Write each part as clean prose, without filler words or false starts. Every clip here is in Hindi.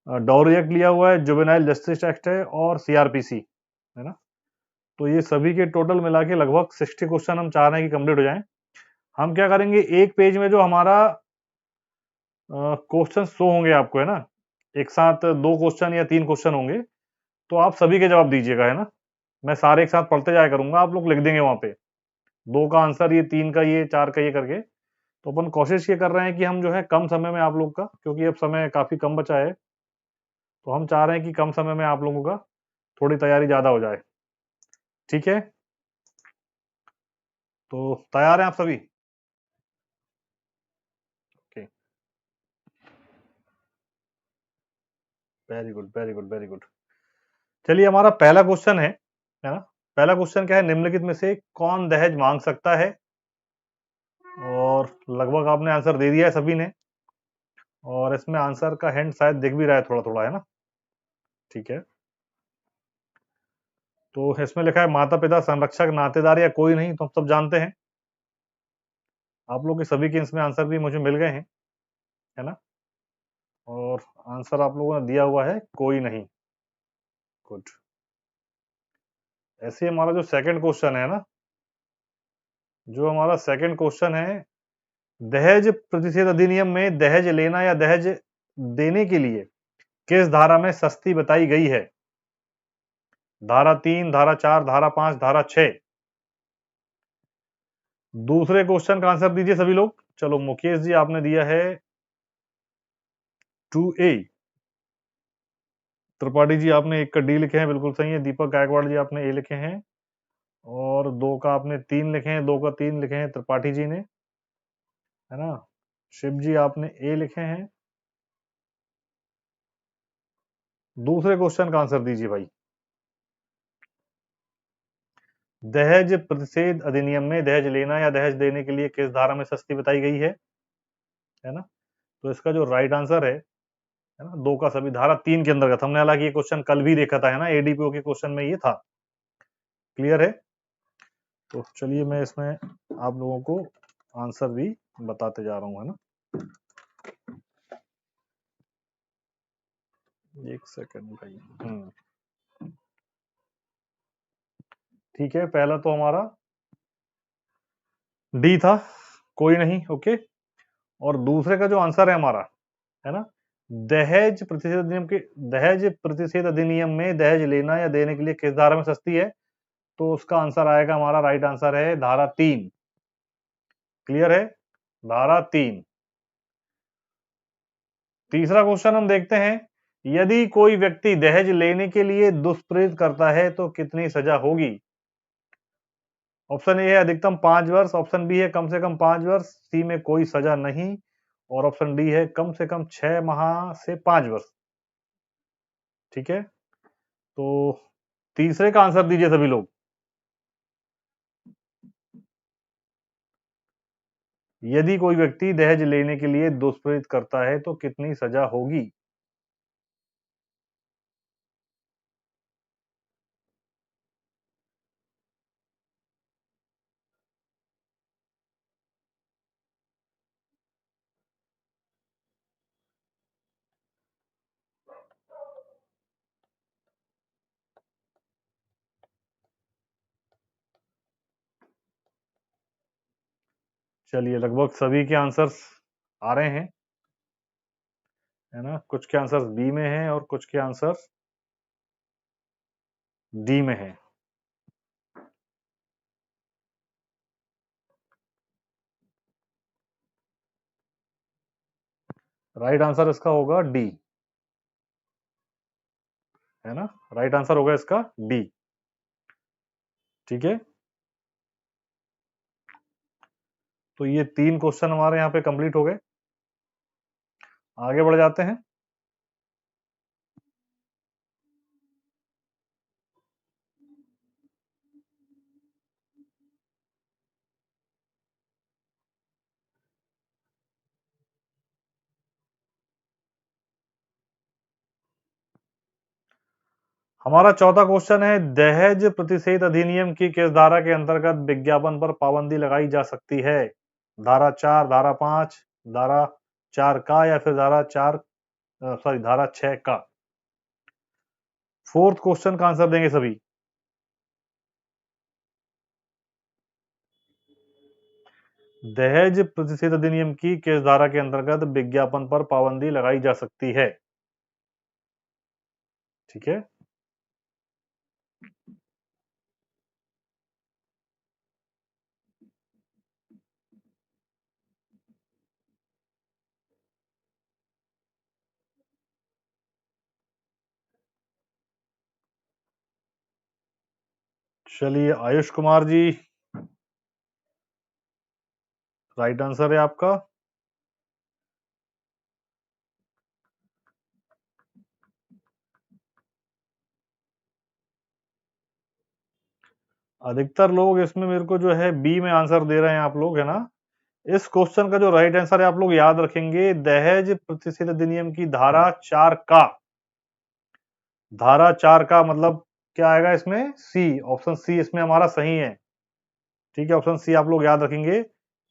डाउरी एक्ट लिया हुआ है, जुवेनाइल जस्टिस एक्ट है और सीआरपीसी है ना। तो ये सभी के टोटल मिला के लगभग 60 क्वेश्चन हम चाह रहे हैं कि कंप्लीट हो जाएं। हम क्या करेंगे, एक पेज में जो हमारा क्वेश्चन शो होंगे आपको है ना, एक साथ 2 क्वेश्चन या 3 क्वेश्चन होंगे, तो आप सभी के जवाब दीजिएगा है ना। मैं सारे एक साथ पढ़ते जाया करूंगा, आप लोग लिख देंगे वहां पे 2 का आंसर ये, 3 का ये, 4 का ये करके। तो अपन कोशिश ये कर रहे हैं कि हम जो है कम समय में आप लोग का, क्योंकि अब समय काफी कम बचा है, तो हम चाह रहे हैं कि कम समय में आप लोगों का थोड़ी तैयारी ज्यादा हो जाए। ठीक है, तो तैयार हैं आप सभी? Okay, very good very good very good. चलिए, हमारा पहला क्वेश्चन है ना। पहला क्वेश्चन क्या है, निम्नलिखित में से कौन दहेज मांग सकता है? और लगभग आपने आंसर दे दिया है सभी ने, और इसमें आंसर का हिंट शायद दिख भी रहा है थोड़ा थोड़ा है ना। ठीक है, तो इसमें लिखा है माता पिता, संरक्षक, नातेदार या कोई नहीं, तो हम सब जानते हैं। आप लोग के सभी के इसमें आंसर भी मुझे मिल गए हैं है ना। और आंसर आप लोगों ने दिया हुआ है कोई नहीं। गुड। ऐसे ही हमारा जो सेकंड क्वेश्चन है ना, जो हमारा सेकंड क्वेश्चन है, दहेज प्रतिषेध अधिनियम में दहेज लेना या दहेज देने के लिए किस धारा में सस्ती बताई गई है? धारा 3, धारा 4, धारा 5, धारा 6। दूसरे क्वेश्चन का आंसर दीजिए सभी लोग। चलो, मुकेश जी आपने दिया है 2A। त्रिपाठी जी आपने 1 का डी लिखे हैं, बिल्कुल सही है। दीपक गायकवाड़ जी आपने ए लिखे हैं, और 2 का आपने 3 लिखे हैं, 2 का 3 लिखे हैं त्रिपाठी जी ने, है ना। शिव जी आपने ए लिखे हैं। दूसरे क्वेश्चन का आंसर दीजिए भाई। दहेज प्रतिषेध अधिनियम में दहेज लेना या दहेज देने के लिए किस धारा में सस्ती बताई गई है ना। तो इसका जो राइट आंसर है ना, 2 का सभी, धारा 3 के अंतर्गत। हमने हालांकि ये क्वेश्चन कल भी देखा था है ना, एडीपीओ के क्वेश्चन में ये था। क्लियर है? तो चलिए, मैं इसमें आप लोगों को आंसर भी बताते जा रहा हूं है ना। 1 सेकंड भाई। ठीक है, पहला तो हमारा डी था, कोई नहीं। ओके, और दूसरे का जो आंसर है हमारा है ना, दहेज प्रतिषेध अधिनियम के, दहेज प्रतिषेध अधिनियम में दहेज लेना या देने के लिए किस धारा में सस्ती है, तो उसका आंसर आएगा, हमारा राइट आंसर है धारा 3। क्लियर है? धारा 3। तीसरा क्वेश्चन हम देखते हैं, यदि कोई व्यक्ति दहेज लेने के लिए दुष्प्रेरित करता है तो कितनी सजा होगी? ऑप्शन ए है अधिकतम 5 वर्ष, ऑप्शन बी है कम से कम 5 वर्ष, सी में कोई सजा नहीं, और ऑप्शन डी है कम से कम 6 माह से 5 वर्ष। ठीक है, तो तीसरे का आंसर दीजिए सभी लोग। यदि कोई व्यक्ति दहेज लेने के लिए दुष्प्रेरित करता है तो कितनी सजा होगी? चलिए, लगभग सभी के आंसर्स आ रहे हैं है ना। कुछ के आंसर्स बी में हैं और कुछ के आंसर्स डी में हैं। राइट आंसर इसका होगा डी, है ना। राइट आंसर होगा इसका डी। ठीक है, तो ये 3 क्वेश्चन हमारे यहाँ पे कंप्लीट हो गए। आगे बढ़ जाते हैं। हमारा चौथा क्वेश्चन है, दहेज प्रतिषेध अधिनियम की किस धारा के अंतर्गत विज्ञापन पर पाबंदी लगाई जा सकती है? धारा 4, धारा 5, धारा 4 का, या फिर धारा 4 सॉरी धारा 6 का। फोर्थ क्वेश्चन का आंसर देंगे सभी। दहेज प्रतिषेध अधिनियम की किस धारा के अंतर्गत विज्ञापन पर पाबंदी लगाई जा सकती है? ठीक है, चलिए आयुष कुमार जी, राइट आंसर है आपका। अधिकतर लोग इसमें मेरे को जो है बी में आंसर दे रहे हैं आप लोग, है ना। इस क्वेश्चन का जो राइट आंसर है आप लोग याद रखेंगे, दहेज प्रतिषेध अधिनियम की धारा 4 का। धारा 4 का मतलब क्या आएगा इसमें? सी, ऑप्शन सी इसमें हमारा सही है। ठीक है, ऑप्शन सी आप लोग याद रखेंगे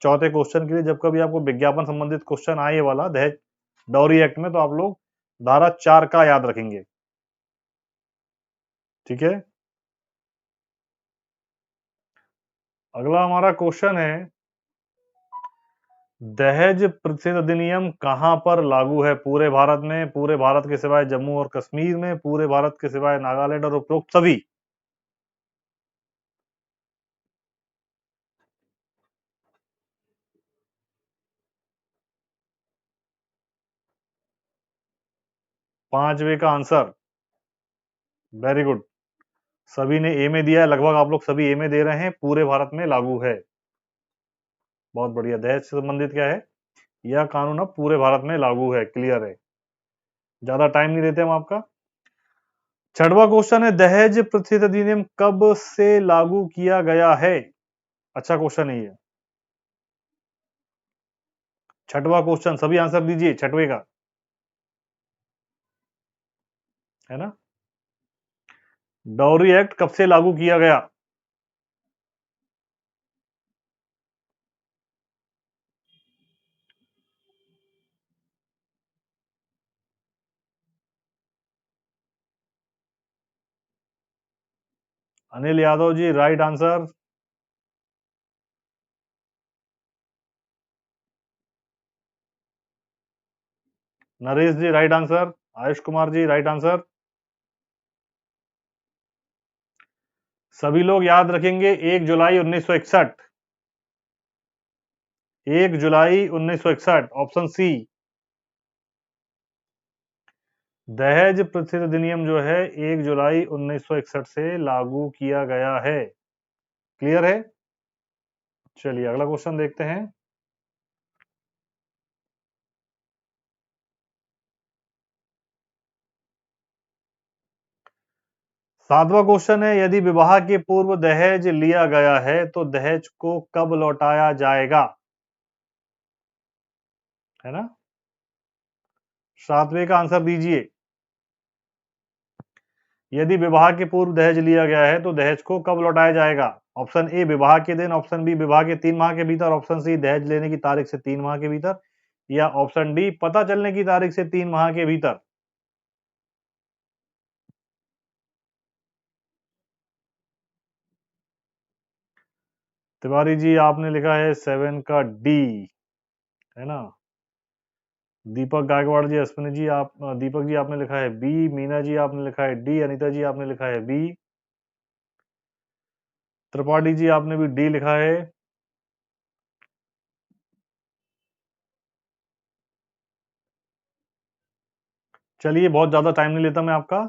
चौथे क्वेश्चन के लिए। जब कभी आपको विज्ञापन संबंधित क्वेश्चन आए ये वाला दहेज डाउरी एक्ट में, तो आप लोग धारा 4 का याद रखेंगे। ठीक है, अगला हमारा क्वेश्चन है, दहेज प्रतिषेध अधिनियम कहां पर लागू है? पूरे भारत में, पूरे भारत के सिवाय जम्मू और कश्मीर में, पूरे भारत के सिवाय नागालैंड और उपरोक्त सभी? पांचवे का आंसर, वेरी गुड। सभी ने ए में दिया है, लगभग आप लोग सभी ए में दे रहे हैं, पूरे भारत में लागू है। बहुत बढ़िया। दहेज से संबंधित क्या है? यह कानून अब पूरे भारत में लागू है, क्लियर है। ज्यादा टाइम नहीं देते हम आपका। छठवां क्वेश्चन है, दहेज प्रतिषेध अधिनियम कब से लागू किया गया है? अच्छा क्वेश्चन है ये। छठवां क्वेश्चन, सभी आंसर दीजिए छठवे का, है ना। डाउरी एक्ट कब से लागू किया गया? Anil Yadav ji, right answer. नरेश जी, right answer. Ayush Kumar ji, right answer. सभी लोग याद रखेंगे 1 जुलाई 1961। 1 जुलाई 1961, ऑप्शन सी। दहेज प्रतिषेध अधिनियम जो है 1 जुलाई 1961 से लागू किया गया है, क्लियर है। चलिए अगला क्वेश्चन देखते हैं। सातवां क्वेश्चन है, यदि विवाह के पूर्व दहेज लिया गया है तो दहेज को कब लौटाया जाएगा? है ना, सातवें का आंसर दीजिए। यदि विवाह के पूर्व दहेज लिया गया है तो दहेज को कब लौटाया जाएगा? ऑप्शन ए विवाह के दिन, ऑप्शन बी विवाह के 3 माह के भीतर, ऑप्शन सी दहेज लेने की तारीख से 3 माह के भीतर, या ऑप्शन डी पता चलने की तारीख से 3 माह के भीतर। तिवारी जी आपने लिखा है 7 का डी, है ना। दीपक गायकवाड़ जी, अश्विनी जी, आप दीपक जी आपने लिखा है बी, मीना जी आपने लिखा है डी, अनीता जी आपने लिखा है बी, त्रिपाठी जी आपने भी डी लिखा है। चलिए बहुत ज्यादा टाइम नहीं लेता मैं आपका।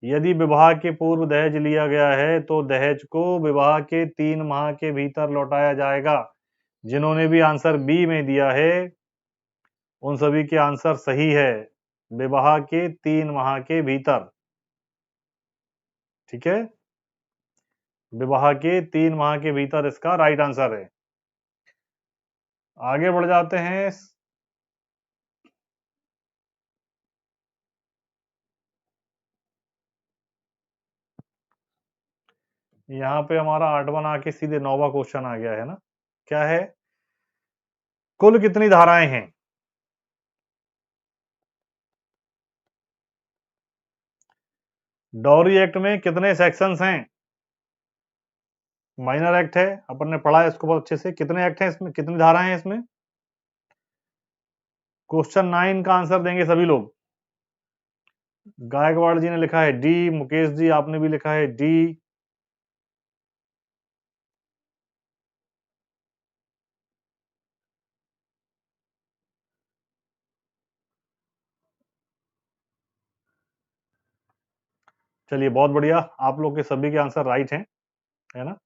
यदि विवाह के पूर्व दहेज लिया गया है तो दहेज को विवाह के 3 माह के भीतर लौटाया जाएगा। जिन्होंने भी आंसर बी में दिया है उन सभी के आंसर सही है, विवाह के 3 माह के भीतर। ठीक है, विवाह के 3 माह के भीतर इसका राइट आंसर है। आगे बढ़ जाते हैं। यहाँ पे हमारा 8वां आके सीधे 9वां क्वेश्चन आ गया है ना। क्या है, कुल कितनी धाराएं हैं? डॉरी एक्ट में कितने सेक्शंस हैं? माइनर एक्ट है, अपन ने पढ़ा है इसको बहुत अच्छे से। कितने एक्ट हैं इसमें, कितनी धाराएं हैं इसमें? क्वेश्चन 9 का आंसर देंगे सभी लोग। गायकवाड़ जी ने लिखा है डी, मुकेश जी आपने भी लिखा है डी। चलिए बहुत बढ़िया, आप लोग के सभी के आंसर राइट हैं, है ना।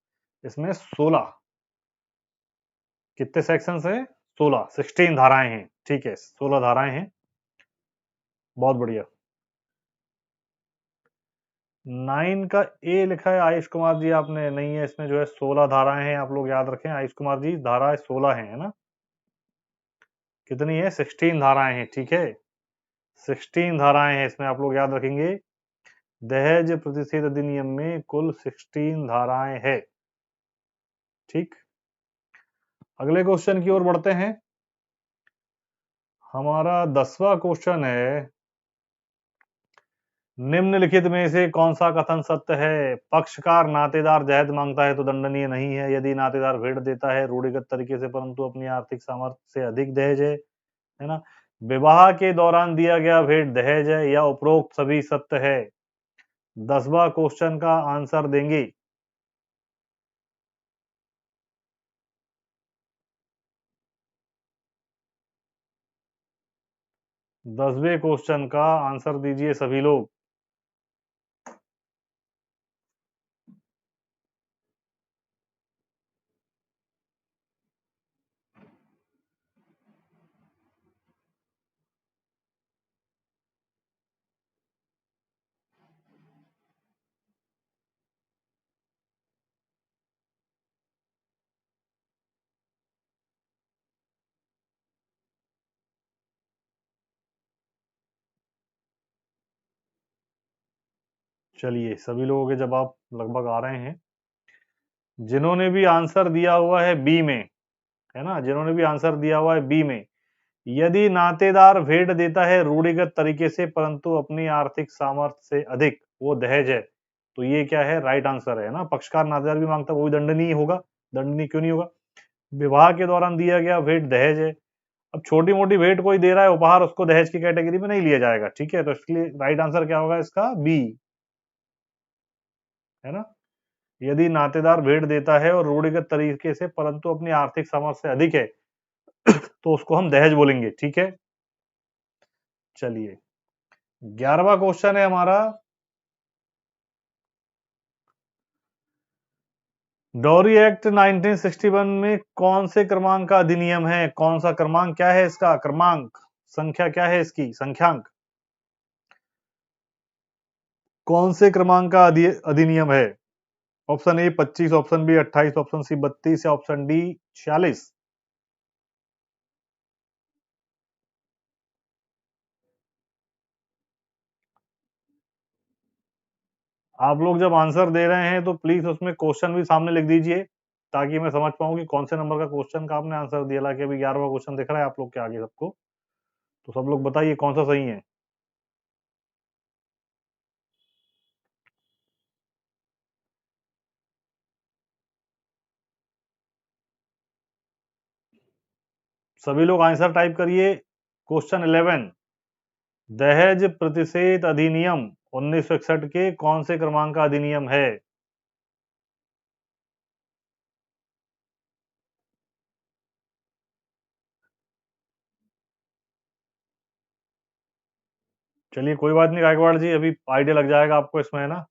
इसमें 16 कितने सेक्शंस हैं? 16, 16 धाराएं हैं, ठीक है, 16 धाराएं हैं, बहुत बढ़िया। 9 का ए लिखा है आयुष कुमार जी आपने, नहीं है इसमें, जो है 16 धाराएं हैं, आप लोग याद रखें आयुष कुमार जी, धाराएं 16 हैं, है ना। कितनी है? 16 धाराएं हैं, ठीक है, 16 धाराएं हैं इसमें, आप लोग याद रखेंगे। दहेज प्रतिषेध अधिनियम में कुल 16 धाराएं हैं, ठीक। अगले क्वेश्चन की ओर बढ़ते हैं। हमारा 10वां क्वेश्चन है, निम्नलिखित में से कौन सा कथन सत्य है? पक्षकार नातेदार दहेज मांगता है तो दंडनीय नहीं है यदि नातेदार भेंट देता है रूढ़िगत तरीके से परंतु अपनी आर्थिक सामर्थ्य से अधिक दहेज है ना। विवाह के दौरान दिया गया भेंट दहेज है या उपरोक्त सभी सत्य है? 10वां क्वेश्चन का आंसर देंगे। 10वें क्वेश्चन का आंसर दीजिए सभी लोग। चलिए सभी लोगों के जवाब लगभग आ रहे हैं। जिन्होंने भी आंसर दिया हुआ है बी में, है ना, जिन्होंने भी आंसर दिया हुआ है बी में, यदि नातेदार भेंट देता है रूढ़िगत तरीके से परंतु अपनी आर्थिक सामर्थ्य से अधिक, वो दहेज है, तो ये क्या है? राइट आंसर है ना। पक्षकार नातेदार भी मांगता है, वो भी दंडनीय होगा। दंडनीय क्यों नहीं होगा? विवाह के दौरान दिया गया भेंट दहेज है। अब छोटी मोटी भेंट कोई दे रहा है उपहार, उसको दहेज की कैटेगरी में नहीं लिया जाएगा, ठीक है। तो इसलिए राइट आंसर क्या होगा इसका? बी, है ना। यदि नातेदार भेंट देता है और रूढ़िगत तरीके से परंतु अपनी आर्थिक सामर्थ्य से अधिक है तो उसको हम दहेज बोलेंगे, ठीक है। चलिए 11वां क्वेश्चन है हमारा, डॉरी एक्ट 1961 में कौन से क्रमांक का अधिनियम है? कौन सा क्रमांक, क्या है इसका क्रमांक, संख्या क्या है इसकी, संख्यांक? कौन से क्रमांक का अधिनियम है? Option A 25, option B 28, option C 32 या ऑप्शन डी 46? आप लोग जब आंसर दे रहे हैं तो प्लीज उसमें क्वेश्चन भी सामने लिख दीजिए ताकि मैं समझ पाऊं कि कौन से नंबर का क्वेश्चन का आपने आंसर दिया। हालांकि अभी 11वां क्वेश्चन दिख रहा है आप लोग के आगे सबको, तो सब लोग बताइए कौन सा सही है। सभी लोग आंसर टाइप करिए। क्वेश्चन 11, दहेज प्रतिषेध अधिनियम 1961 के कौन से क्रमांक का अधिनियम है? चलिए कोई बात नहीं गायकवाड़ जी, अभी आइडिया लग जाएगा आपको इसमें, है ना।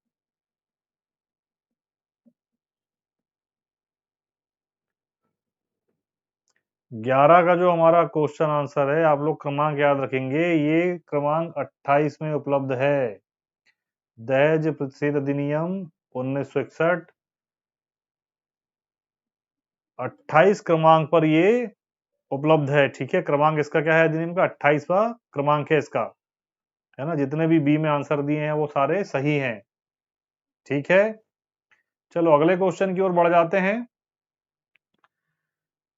11 का जो हमारा क्वेश्चन आंसर है, आप लोग क्रमांक याद रखेंगे, ये क्रमांक 28 में उपलब्ध है। दहेज प्रतिषेध अधिनियम 1961 28 क्रमांक पर ये उपलब्ध है, ठीक है। क्रमांक इसका क्या है अधिनियम का? 28वां क्रमांक है इसका, है ना। जितने भी बी में आंसर दिए हैं वो सारे सही हैं, ठीक है। चलो अगले क्वेश्चन की ओर बढ़ जाते हैं।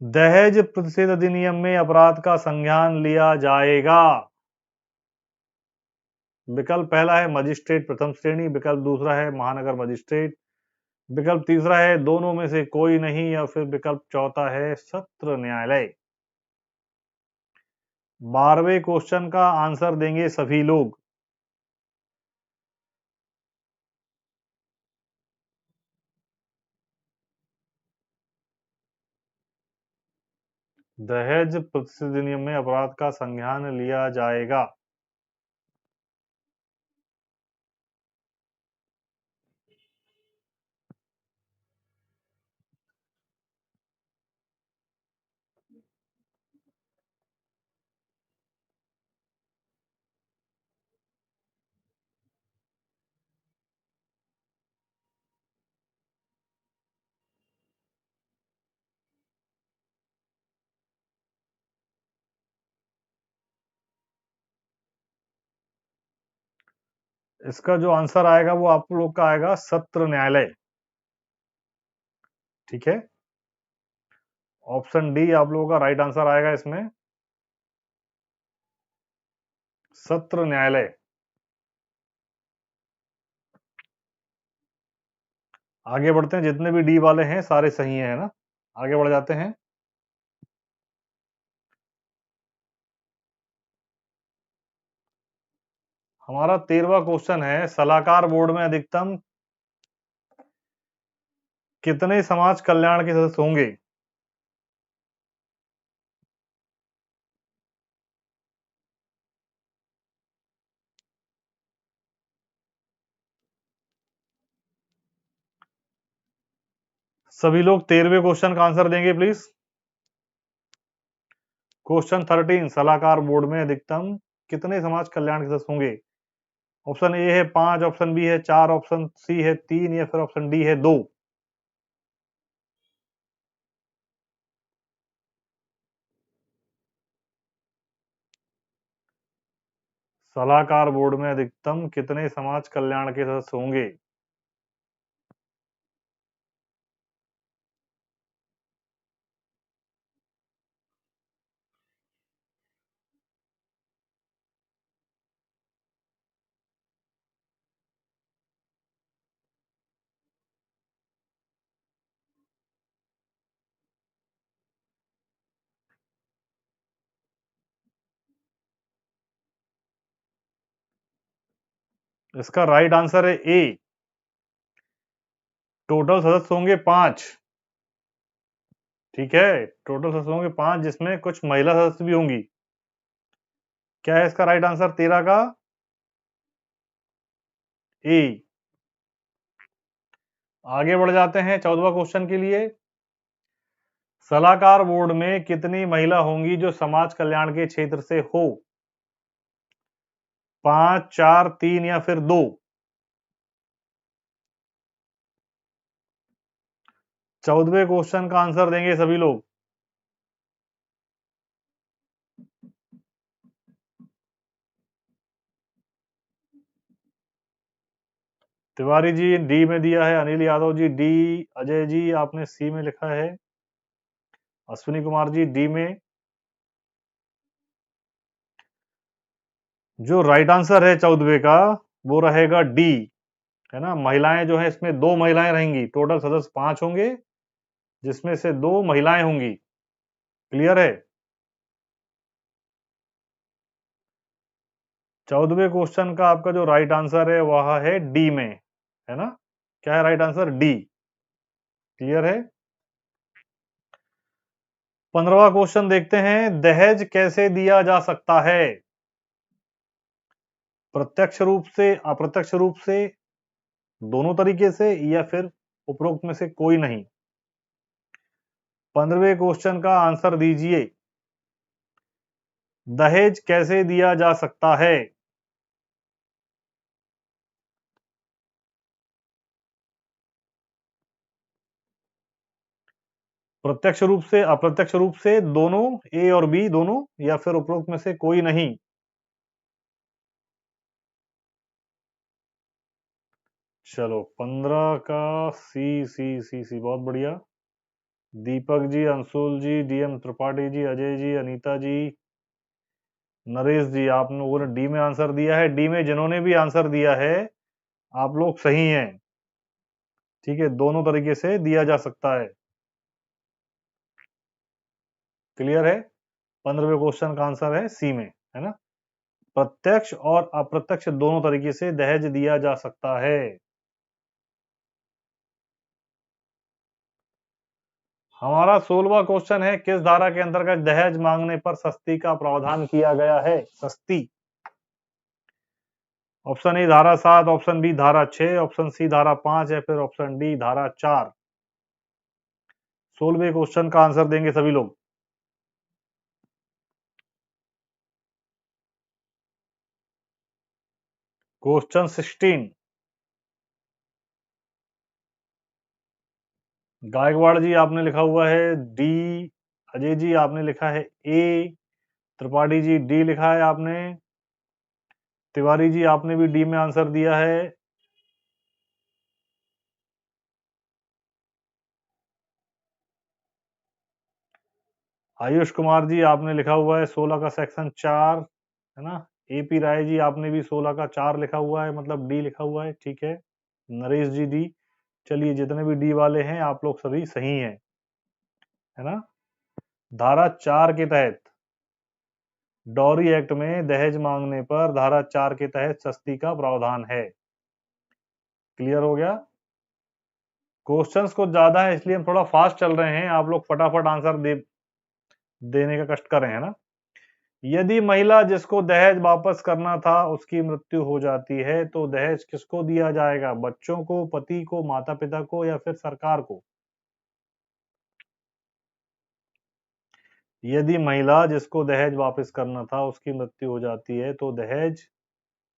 दहेज प्रतिषेध अधिनियम में अपराध का संज्ञान लिया जाएगा। विकल्प पहला है मजिस्ट्रेट प्रथम श्रेणी, विकल्प दूसरा है महानगर मजिस्ट्रेट, विकल्प तीसरा है दोनों में से कोई नहीं, या फिर विकल्प चौथा है सत्र न्यायालय। 12वें क्वेश्चन का आंसर देंगे सभी लोग। दहेज प्रतिनिधि अधिनियम में अपराध का संज्ञान लिया जाएगा। इसका जो आंसर आएगा वो आप लोग का आएगा सत्र न्यायालय। ठीक है, ऑप्शन डी आप लोगों का राइट आंसर आएगा इसमें, सत्र न्यायालय। आगे बढ़ते हैं, जितने भी डी वाले हैं सारे सही है ना। आगे बढ़ जाते हैं। हमारा 13वां क्वेश्चन है, सलाहकार बोर्ड में अधिकतम कितने समाज कल्याण के सदस्य होंगे? सभी लोग 13वें क्वेश्चन का आंसर देंगे प्लीज। क्वेश्चन 13, सलाहकार बोर्ड में अधिकतम कितने समाज कल्याण के सदस्य होंगे? ऑप्शन ए है 5, ऑप्शन बी है 4, ऑप्शन सी है 3, या फिर ऑप्शन डी है 2। सलाहकार बोर्ड में अधिकतम कितने समाज कल्याण के सदस्य होंगे? इसका राइट आंसर है ए, टोटल सदस्य होंगे 5। ठीक है, टोटल सदस्य होंगे 5, जिसमें कुछ महिला सदस्य भी होंगी। क्या है इसका राइट आंसर 13 का? ए। आगे बढ़ जाते हैं 14वां क्वेश्चन के लिए। सलाहकार बोर्ड में कितनी महिला होंगी जो समाज कल्याण के क्षेत्र से हो? 5, 4, 3 या फिर 2? 14वें क्वेश्चन का आंसर देंगे सभी लोग। तिवारी जी डी में दिया है, अनिल यादव जी डी, अजय जी आपने सी में लिखा है, अश्विनी कुमार जी डी में। जो राइट आंसर है 14वें का वो रहेगा डी, है ना। महिलाएं जो है इसमें 2 महिलाएं रहेंगी, टोटल सदस्य 5 होंगे, जिसमें से 2 महिलाएं होंगी। क्लियर है? 14वें क्वेश्चन का आपका जो राइट आंसर है वह है डी में, है ना। क्या है राइट आंसर? डी। क्लियर है? 15वां क्वेश्चन देखते हैं, दहेज कैसे दिया जा सकता है? प्रत्यक्ष रूप से, अप्रत्यक्ष रूप से, दोनों तरीके से, या फिर उपरोक्त में से कोई नहीं? 15वें क्वेश्चन का आंसर दीजिए, दहेज कैसे दिया जा सकता है? प्रत्यक्ष रूप से, अप्रत्यक्ष रूप से, दोनों, ए और बी दोनों, या फिर उपरोक्त में से कोई नहीं? चलो 15 का सी सी सी सी, बहुत बढ़िया। दीपक जी, अंशुल जी, डीएम त्रिपाठी जी, अजय जी, अनीता जी, नरेश जी, आप लोगों ने डी में आंसर दिया है। डी में जिन्होंने भी आंसर दिया है, आप लोग सही हैं। ठीक है, दोनों तरीके से दिया जा सकता है। क्लियर है? 15वें क्वेश्चन का आंसर है सी में, है ना। प्रत्यक्ष और अप्रत्यक्ष दोनों तरीके से दहेज दिया जा सकता है। हमारा 16वां क्वेश्चन है, किस धारा के अंतर्गत दहेज मांगने पर सस्ती का प्रावधान किया गया है? सस्ती। ऑप्शन ए धारा 7, ऑप्शन बी धारा 6, ऑप्शन सी धारा 5 या फिर ऑप्शन डी धारा 4। 16वें क्वेश्चन का आंसर देंगे सभी लोग। क्वेश्चन 16। गायकवाड़ जी आपने लिखा हुआ है डी, अजय जी आपने लिखा है ए, त्रिपाठी जी डी लिखा है आपने, तिवारी जी आपने भी डी में आंसर दिया है। आयुष कुमार जी आपने लिखा हुआ है 16 का सेक्शन 4, है ना। एपी राय जी आपने भी 16 का 4 लिखा हुआ है, मतलब डी लिखा हुआ है। ठीक है, नरेश जी डी। चलिए, जितने भी डी वाले हैं आप लोग सभी सही हैं, है ना। धारा 4 के तहत, डॉरी एक्ट में दहेज मांगने पर धारा 4 के तहत सस्ती का प्रावधान है। क्लियर हो गया? क्वेश्चंस कुछ ज्यादा है इसलिए हम थोड़ा फास्ट चल रहे हैं, आप लोग फटाफट आंसर देने का कष्ट करें, है ना। यदि महिला जिसको दहेज वापस करना था उसकी मृत्यु हो जाती है तो दहेज किसको दिया जाएगा? बच्चों को, पति को, माता पिता को या फिर सरकार को? यदि महिला जिसको दहेज वापस करना था उसकी मृत्यु हो जाती है तो दहेज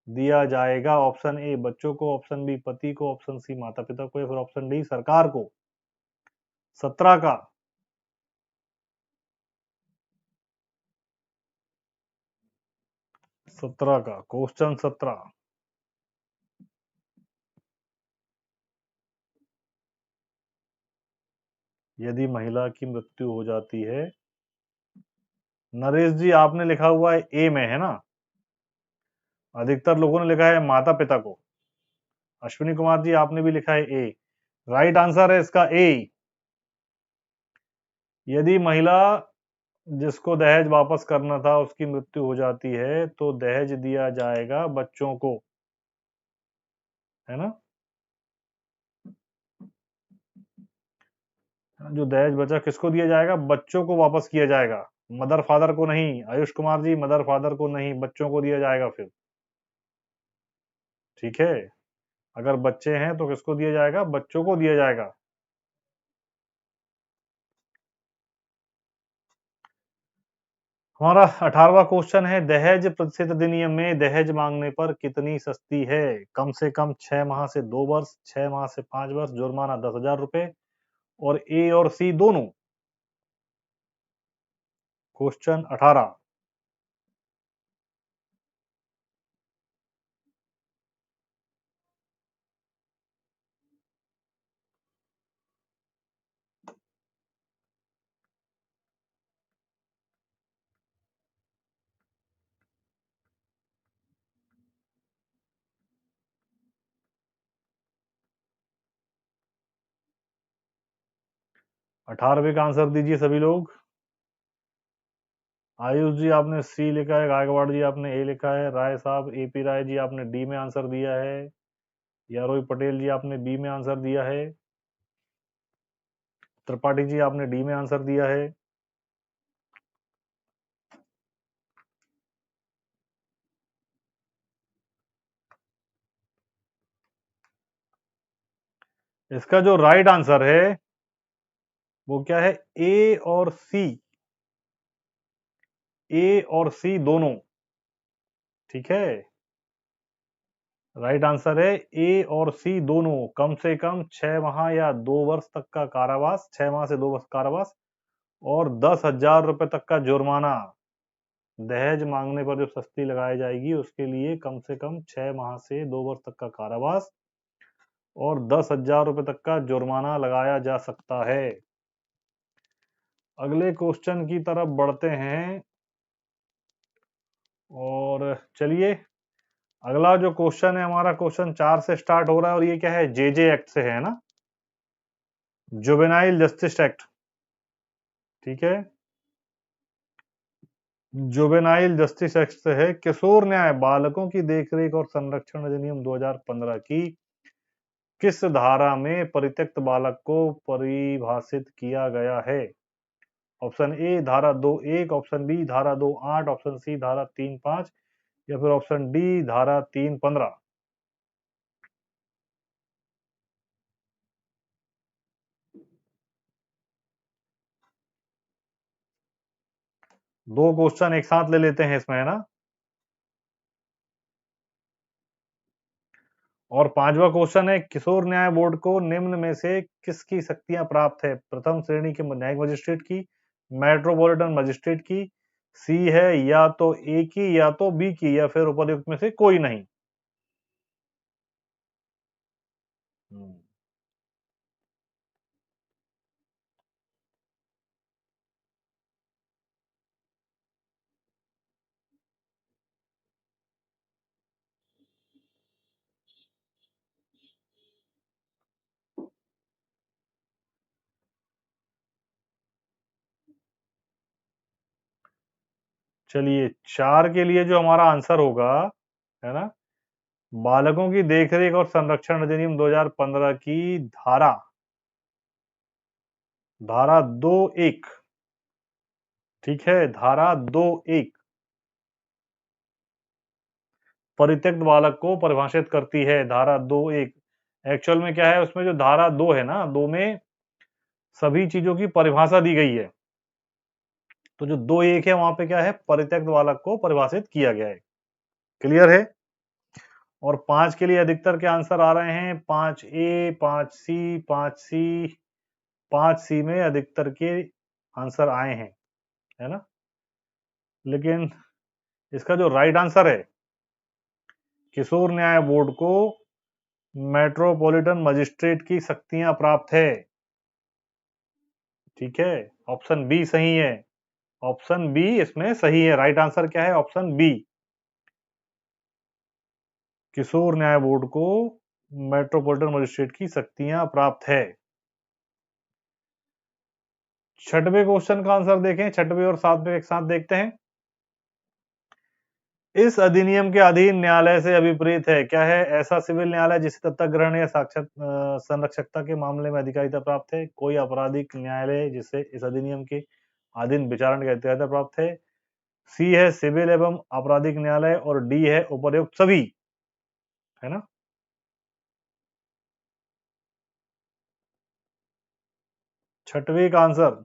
दिया जाएगा ऑप्शन ए बच्चों को, ऑप्शन बी पति को, ऑप्शन सी माता पिता को या फिर ऑप्शन डी सरकार को। 17 का। 17 का क्वेश्चन 17। यदि महिला की मृत्यु हो जाती है, नरेश जी आपने लिखा हुआ है ए में, है ना। अधिकतर लोगों ने लिखा है माता पिता को। अश्विनी कुमार जी आपने भी लिखा है ए। राइट आंसर है इसका ए। यदि महिला जिसको दहेज वापस करना था उसकी मृत्यु हो जाती है तो दहेज दिया जाएगा बच्चों को, है ना। जो दहेज बचा किसको दिया जाएगा? बच्चों को वापस किया जाएगा, मदर फादर को नहीं। आयुष कुमार जी, मदर फादर को नहीं, बच्चों को दिया जाएगा फिर। ठीक है, अगर बच्चे हैं तो किसको दिया जाएगा? बच्चों को दिया जाएगा। हमारा 18वां क्वेश्चन है, दहेज प्रतिशत अधिनियम में दहेज मांगने पर कितनी सस्ती है? कम से कम 6 माह से 2 वर्ष, 6 माह से 5 वर्ष, जुर्माना 10,000 रुपए, और ए और सी दोनों। क्वेश्चन 18। 18वें का आंसर दीजिए सभी लोग। आयुष जी आपने सी लिखा है, गायकवाड़ जी आपने ए लिखा है, राय साहब एपी राय जी आपने डी में आंसर दिया है, यारोई पटेल जी आपने बी में आंसर दिया है, त्रिपाठी जी आपने डी में आंसर दिया है। इसका जो राइट आंसर है वो क्या है? ए और सी। ए और सी दोनों। ठीक है, राइट आंसर है ए और सी दोनों। कम से कम 6 माह या 2 वर्ष तक का कारावास, 6 माह से 2 वर्ष कारावास और 10,000 रुपए तक का जुर्माना। दहेज मांगने पर जो सस्ती लगाई जाएगी उसके लिए कम से कम 6 माह से 2 वर्ष तक का कारावास और 10,000 रुपए तक का जुर्माना लगाया जा सकता है। अगले क्वेश्चन की तरफ बढ़ते हैं। और चलिए अगला जो क्वेश्चन है हमारा, क्वेश्चन 4 से स्टार्ट हो रहा है और ये क्या है, जेजे एक्ट से है ना, जुवेनाइल जस्टिस एक्ट। ठीक है, जुवेनाइल जस्टिस एक्ट से है, किशोर न्याय बालकों की देखरेख और संरक्षण अधिनियम 2015 की किस धारा में परित्यक्त बालक को परिभाषित किया गया है? ऑप्शन ए धारा 2(1), ऑप्शन बी धारा 2(8), ऑप्शन सी धारा 3(5) या फिर ऑप्शन डी धारा 3(15)। दो क्वेश्चन एक साथ ले लेते हैं इसमें, है ना। और पांचवा क्वेश्चन है, किशोर न्याय बोर्ड को निम्न में से किसकी शक्तियां प्राप्त है? प्रथम श्रेणी के न्यायिक मजिस्ट्रेट की, मेट्रोपॉलिटन मजिस्ट्रेट की, सी है या तो ए की या तो बी की या फिर उपर्युक्त में से कोई नहीं। हम्म, चलिए 4 के लिए जो हमारा आंसर होगा, है ना, बालकों की देखरेख और संरक्षण अधिनियम 2015 की धारा धारा 2(1), ठीक है, धारा 2(1) परित्यक्त बालक को परिभाषित करती है। धारा 2(1) एक्चुअल में क्या है, उसमें जो धारा 2 है ना, 2 में सभी चीजों की परिभाषा दी गई है। तो जो 2(1) है वहां पे क्या है, परित्यक्त बालक को परिभाषित किया गया है। क्लियर है। और 5 के लिए अधिकतर के आंसर आ रहे हैं 5(a), 5(c), 5(c), 5(c) में अधिकतर के आंसर आए हैं, है ना। लेकिन इसका जो राइट आंसर है, किशोर न्याय बोर्ड को मेट्रोपॉलिटन मजिस्ट्रेट की शक्तियां प्राप्त है। ठीक है, ऑप्शन बी सही है। ऑप्शन बी इसमें सही है। राइट आंसर क्या है, ऑप्शन बी, किशोर न्याय बोर्ड को मेट्रोपॉलिटन मजिस्ट्रेट की शक्तियां प्राप्त है। छठवें क्वेश्चन का आंसर देखें, छठवें और सातवें एक साथ देखते हैं। इस अधिनियम के अधीन न्यायालय से अभिप्रेत है, क्या है? ऐसा सिविल न्यायालय जिसे दत्तक ग्रहण या साक्षात संरक्षकता के मामले में अधिकारिता प्राप्त है। कोई आपराधिक न्यायालय जिसे इस अधिनियम के अधीन विचारण की अधिकारिता प्राप्त है। सी है सिविल एवं आपराधिक न्यायालय और डी है उपर्युक्त सभी, है ना। छठवीं का आंसर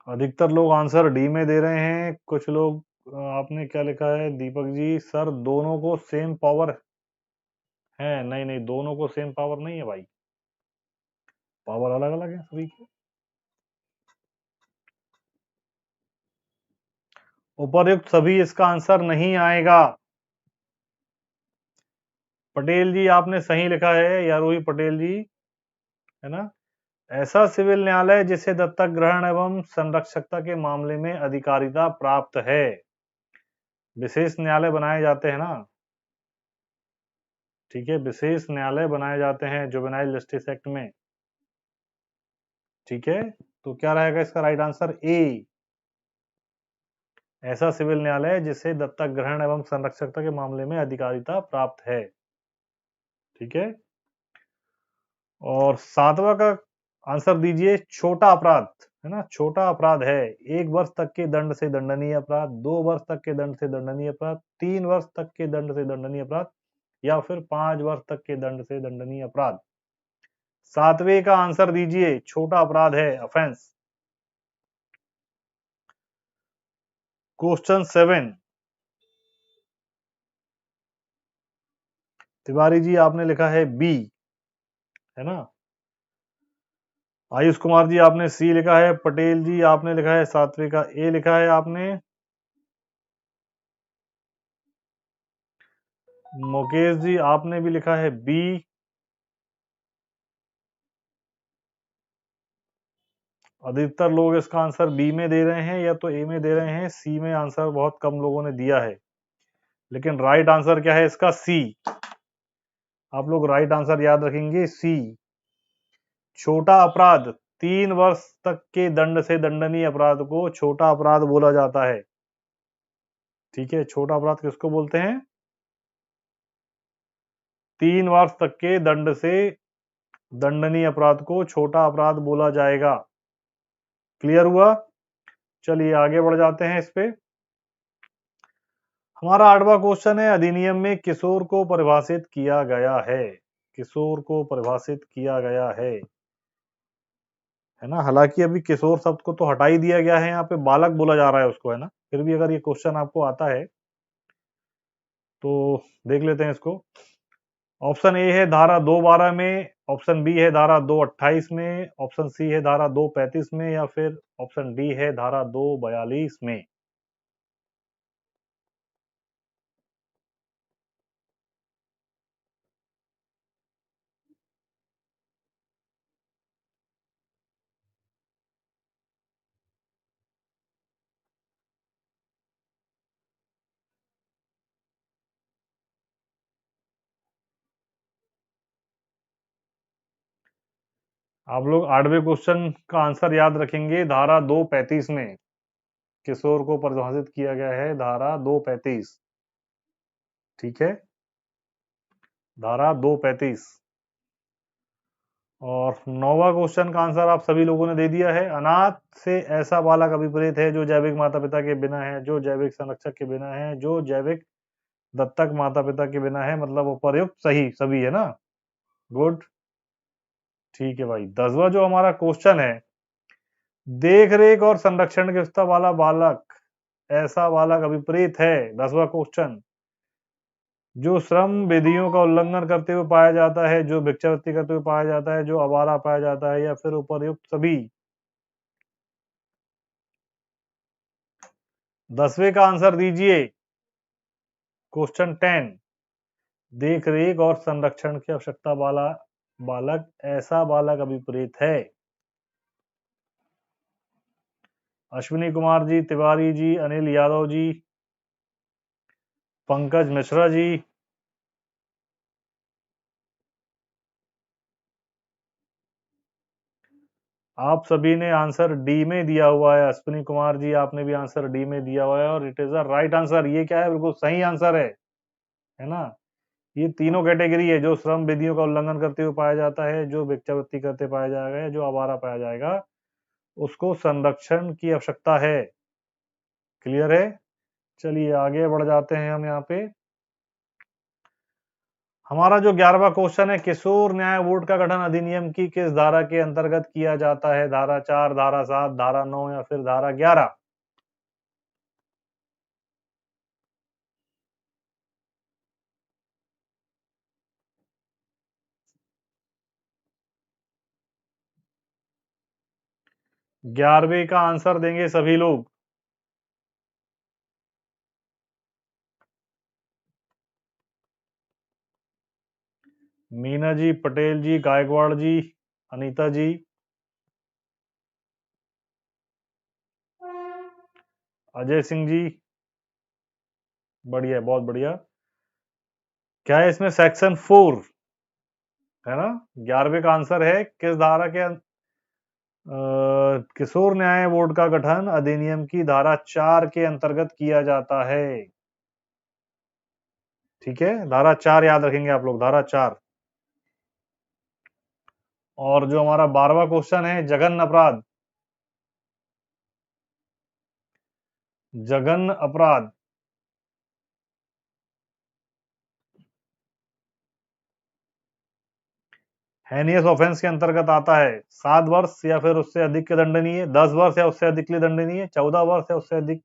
अधिकतर लोग आंसर डी में दे रहे हैं। कुछ लोग आपने क्या लिखा है दीपक जी? सर दोनों को सेम पावर है। नहीं नहीं, दोनों को सेम पावर नहीं है भाई, पावर अलग अलग है सभी की। उपर्युक्त सभी इसका आंसर नहीं आएगा। पटेल जी आपने सही लिखा है, यारोही पटेल जी, है ना। ऐसा सिविल न्यायालय जिसे दत्तक ग्रहण एवं संरक्षकता के मामले में अधिकारिता प्राप्त है। विशेष न्यायालय बनाए जाते हैं ना, ठीक है, विशेष न्यायालय बनाए जाते हैं जुवेनाइल जस्टिस एक्ट में। ठीक है, तो क्या रहेगा इसका राइट आंसर? ए, ऐसा सिविल न्यायालय जिसे दत्तक ग्रहण एवं संरक्षकता के मामले में अधिकारिता प्राप्त है। ठीक है, और सातवां का आंसर दीजिए। छोटा अपराध, है ना, छोटा अपराध है 1 वर्ष तक के दंड से दंडनीय अपराध, 2 वर्ष तक के दंड से दंडनीय अपराध, 3 वर्ष तक के दंड से दंडनीय अपराध या फिर 5 वर्ष तक के दंड से दंडनीय अपराध। सातवें का आंसर दीजिए। छोटा अपराध है, ऑफेंस। क्वेश्चन 7, तिवारी जी आपने लिखा है बी, है ना। आयुष कुमार जी आपने सी लिखा है। पटेल जी आपने लिखा है 7वें का ए लिखा है आपने। मुकेश जी आपने भी लिखा है बी। अधिकतर लोग इसका आंसर बी में दे रहे हैं या तो ए में दे रहे हैं। सी में आंसर बहुत कम लोगों ने दिया है, लेकिन राइट आंसर क्या है इसका? सी। आप लोग राइट आंसर याद रखेंगे, सी। छोटा अपराध, 3 वर्ष तक के दंड से दंडनीय अपराध को छोटा अपराध बोला जाता है। ठीक है, छोटा अपराध किसको बोलते हैं? 3 वर्ष तक के दंड से दंडनीय अपराध को छोटा अपराध बोला जाएगा। क्लियर हुआ? चलिए आगे बढ़ जाते हैं इस पे। हमारा 8वां क्वेश्चन है, अधिनियम में किशोर को परिभाषित किया गया है। किशोर को परिभाषित किया गया है ना। हालांकि अभी किशोर शब्द को तो हटा ही दिया गया है, यहाँ पे बालक बोला जा रहा है उसको, है ना। फिर भी अगर ये क्वेश्चन आपको आता है तो देख लेते हैं इसको। ऑप्शन ए है धारा 212 में, ऑप्शन बी है धारा 228 में, ऑप्शन सी है धारा 235 में, या फिर ऑप्शन डी है धारा 242 में। आप लोग 8वें क्वेश्चन का आंसर याद रखेंगे, धारा 235 में किशोर को परिभाषित किया गया है, धारा 235। ठीक है, धारा 235। और 9वां क्वेश्चन का आंसर आप सभी लोगों ने दे दिया है। अनाथ से ऐसा बालक अभिप्रेत है जो जैविक माता पिता के बिना है, जो जैविक संरक्षक के बिना है, जो जैविक दत्तक माता पिता के बिना है, मतलब उपर्युक्त सही सभी, है ना। गुड। ठीक है भाई। 10वां जो हमारा क्वेश्चन है, देख रेख और संरक्षण की व्यवस्था वाला बालक, ऐसा बालक अभिप्रेत है। 10वां क्वेश्चन, जो श्रम विधियों का उल्लंघन करते हुए पाया जाता है, जो भिक्षावृत्ति करते हुए पाया जाता है, जो आवारा पाया जाता है, या फिर उपर्युक्त सभी। 10वें का आंसर दीजिए। क्वेश्चन 10, देख रेख और संरक्षण की आवश्यकता वाला बालक, ऐसा बालक अभिप्रेत है। अश्विनी कुमार जी, तिवारी जी, अनिल यादव जी, पंकज मिश्रा जी। आप सभी ने आंसर डी में दिया हुआ है। अश्विनी कुमार जी आपने भी आंसर डी में दिया हुआ है, और it is the right answer. ये क्या है? बिल्कुल सही आंसर है ना। ये तीनों कैटेगरी है, जो श्रम विधियों का उल्लंघन करते हुए पाया जाता है, जो भिक्षावृत्ति करते पाया जाएगा, जो आवारा पाया जाएगा, उसको संरक्षण की आवश्यकता है। क्लियर है? चलिए आगे बढ़ जाते हैं हम यहाँ पे। हमारा जो 11वां क्वेश्चन है, किशोर न्याय बोर्ड का गठन अधिनियम की किस धारा के अंतर्गत किया जाता है? धारा 4, धारा 7, धारा 9, या फिर धारा 11? ग्यारहवीं का आंसर देंगे सभी लोग। मीना जी, पटेल जी, गायकवाड़ जी, अनीता जी, अजय सिंह जी। बढ़िया, बहुत बढ़िया। क्या है इसमें? सेक्शन 4, है ना। 11वें का आंसर है किस धारा के किशोर न्याय बोर्ड का गठन अधिनियम की धारा 4 के अंतर्गत किया जाता है। ठीक है, धारा 4 याद रखेंगे आप लोग, धारा 4। और जो हमारा 12वां क्वेश्चन है, जघन्य अपराध, जघन्य अपराध हेनियस ऑफेंस के अंतर्गत आता है। 7 वर्ष या फिर उससे अधिक के दंडनीय, 10 वर्ष या उससे अधिक के दंडनीय, 14 वर्ष या उससे अधिक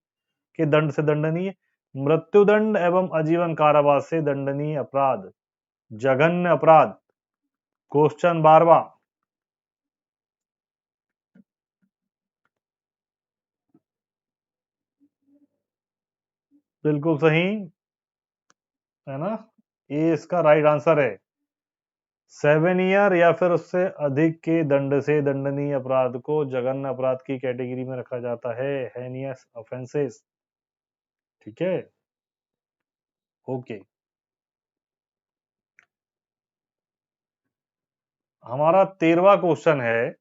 के दंड से दंडनीय, मृत्युदंड एवं आजीवन कारावास से दंडनीय अपराध। जघन्य अपराध। क्वेश्चन 12वां। बिल्कुल सही है ना, ये इसका राइट आंसर है। 7 ईयर या फिर उससे अधिक के दंड से दंडनीय अपराध को जघन्य अपराध की कैटेगरी में रखा जाता है, हेनियस ऑफेंसेस। ठीक है, ओके। हमारा 13वां क्वेश्चन है,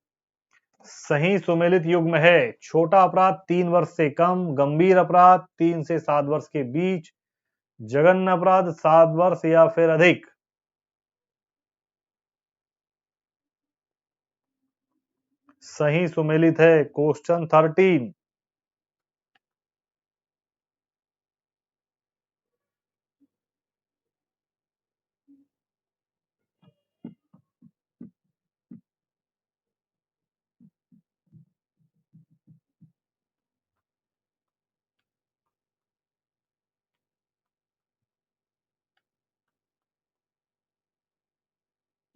सही सुमेलित युग्म है, छोटा अपराध 3 वर्ष से कम, गंभीर अपराध 3 से 7 वर्ष के बीच, जघन्य अपराध 7 वर्ष या फिर अधिक। सही सुमेलित है। क्वेश्चन 13।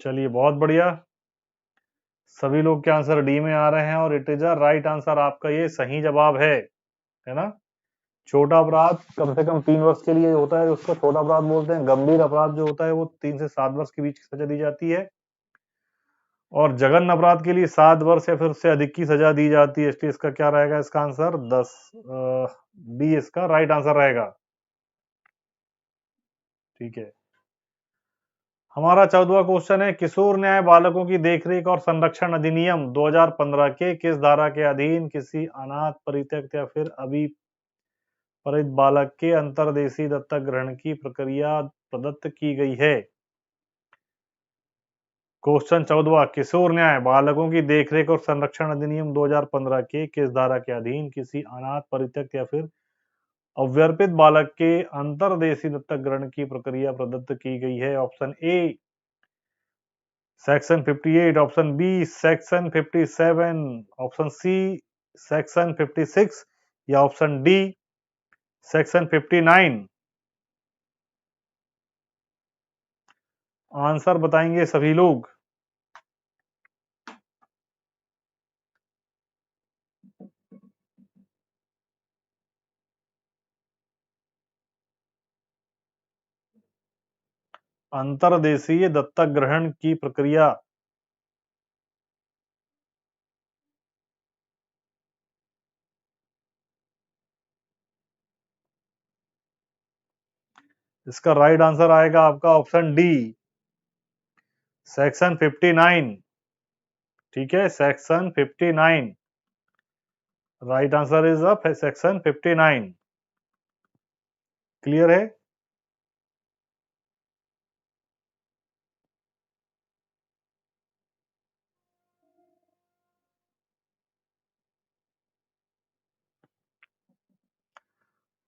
चलिए, बहुत बढ़िया, सभी लोग के आंसर डी में आ रहे हैं और it is a right answer. आपका ये सही जवाब है ना। छोटा अपराध कम से कम 3 वर्ष के लिए होता है, उसको छोटा अपराध बोलते हैं। गंभीर अपराध जो होता है वो 3 से 7 वर्ष के बीच की सजा दी जाती है, और जघन्य अपराध के लिए 7 वर्ष या फिर उससे अधिक की सजा दी जाती है। इसलिए इसका क्या रहेगा, इसका आंसर 10 बी इसका राइट आंसर रहेगा। ठीक है, हमारा 14वां क्वेश्चन है, किशोर न्याय बालकों की देखरेख और संरक्षण अधिनियम 2015 के किस धारा के अधीन किसी अनाथ, परित्यक्त या फिर अभी परित बालक के अंतर्देशीय दत्तक ग्रहण की प्रक्रिया प्रदत्त की गई है। क्वेश्चन 14वां, किशोर न्याय बालकों की देखरेख और संरक्षण अधिनियम 2015 के किस धारा के अधीन किसी अनाथ, परित्यक्त या फिर अव्यर्पित बालक के अंतर्देशीय दत्तक ग्रहण की प्रक्रिया प्रदत्त की गई है। Option A section 58, option B section 57, option C section 56 या ऑप्शन डी सेक्शन 59। आंसर बताएंगे सभी लोग। अंतर्देशीय दत्तक ग्रहण की प्रक्रिया। इसका राइट आंसर आएगा आपका ऑप्शन डी सेक्शन 59। ठीक है, section 59 right answer is a section 59। Clear है।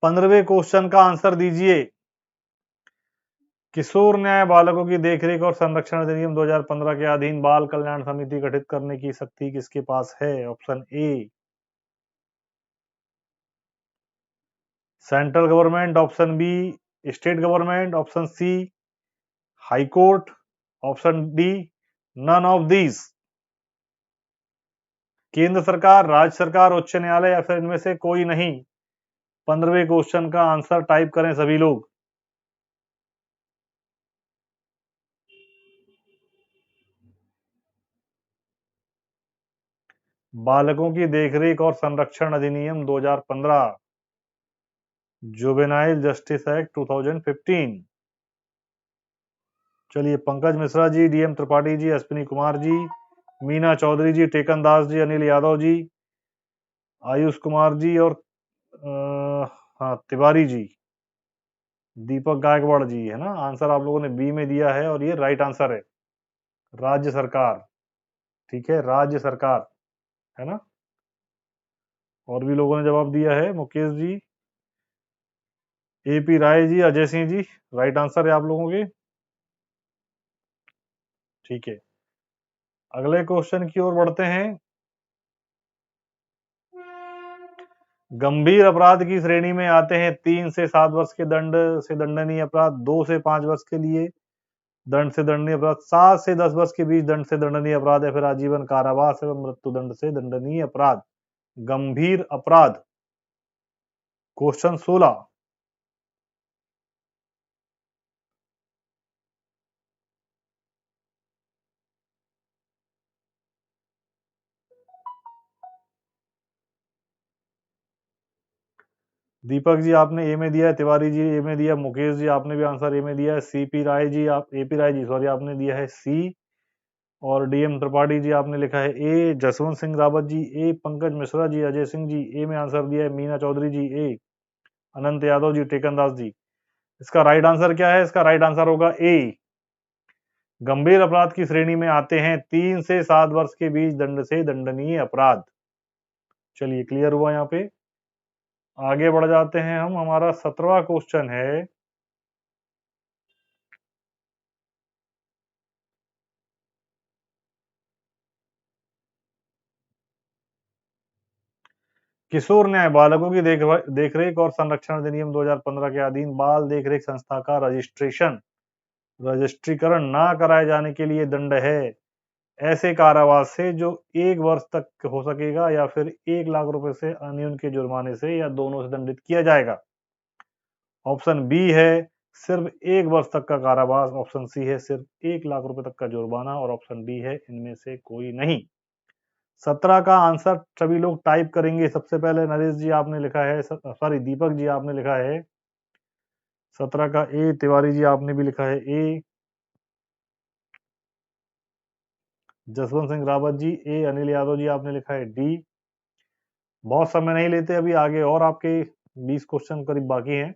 15वें क्वेश्चन का आंसर दीजिए। किशोर न्याय बालकों की देखरेख और संरक्षण अधिनियम 2015 के अधीन बाल कल्याण समिति गठित करने की शक्ति किसके पास है। Option A central government, option B state government, option C high court, option D none of these. केंद्र सरकार, राज्य सरकार, उच्च न्यायालय या फिर इनमें से कोई नहीं। 15वें क्वेश्चन का आंसर टाइप करें सभी लोग। बालकों की देखरेख और संरक्षण अधिनियम 2015, जुवेनाइल जस्टिस एक्ट 2015। चलिए, पंकज मिश्रा जी, डीएम त्रिपाठी जी, अश्विनी कुमार जी, मीना चौधरी जी, टेकन दास जी, अनिल यादव जी, आयुष कुमार जी और हाँ तिवारी जी, दीपक गायकवाड़ जी, है ना। आंसर आप लोगों ने बी में दिया है और ये राइट आंसर है, राज्य सरकार। ठीक है, राज्य सरकार, है ना। और भी लोगों ने जवाब दिया है, मुकेश जी, एपी राय जी, अजय सिंह जी, राइट आंसर है आप लोगों के। ठीक है, अगले क्वेश्चन की ओर बढ़ते हैं। गंभीर अपराध की श्रेणी में आते हैं 3 से 7 वर्ष के दंड से दंडनीय अपराध, 2 से 5 वर्ष के लिए दंड से दंडनीय अपराध 7 से 10 वर्ष के बीच दंड से दंडनीय अपराध या फिर आजीवन कारावास एवं मृत्युदंड से दंडनीय अपराध। गंभीर अपराध। क्वेश्चन 16। दीपक जी आपने ए में दिया है, तिवारी जी ए में दिया, मुकेश जी आपने भी आंसर ए में दिया है, सीपी राय जी आप एपी राय जी सॉरी आपने दिया है सी, और डीएम त्रिपाठी जी आपने लिखा है ए, जसवंत सिंह रावत जी ए, पंकज मिश्रा जी, अजय सिंह जी ए में आंसर दिया है, मीना चौधरी जी ए, अनंत यादव जी, टेकनदास जी। इसका राइट आंसर क्या है? इसका राइट आंसर होगा ए। गंभीर अपराध की श्रेणी में आते हैं 3 से 7 वर्ष के बीच दंड से दंडनीय अपराध। चलिए क्लियर हुआ यहाँ पे। आगे बढ़ जाते हैं हम। हमारा 17वां क्वेश्चन है, किशोर न्याय बालकों की देखरेख और संरक्षण अधिनियम 2015 के अधीन बाल देखरेख संस्था का रजिस्ट्रीकरण ना कराए जाने के लिए दंड है ऐसे कारावास से जो 1 वर्ष तक हो सकेगा या फिर 1 लाख रुपए से अन्यून के जुर्माने से या दोनों से दंडित किया जाएगा। ऑप्शन बी है सिर्फ 1 वर्ष तक का कारावास, ऑप्शन सी है सिर्फ 1 लाख रुपए तक का जुर्माना, और ऑप्शन डी है इनमें से कोई नहीं। 17 का आंसर सभी लोग टाइप करेंगे। सबसे पहले नरेश जी आपने लिखा है, सॉरी दीपक जी आपने लिखा है 17 का ए, तिवारी जी आपने भी लिखा है ए, जसवंत सिंह रावत जी ए, अनिल यादव जी आपने लिखा है डी। बहुत समय नहीं लेते, अभी आगे और आपके 20 क्वेश्चन करीब बाकी हैं,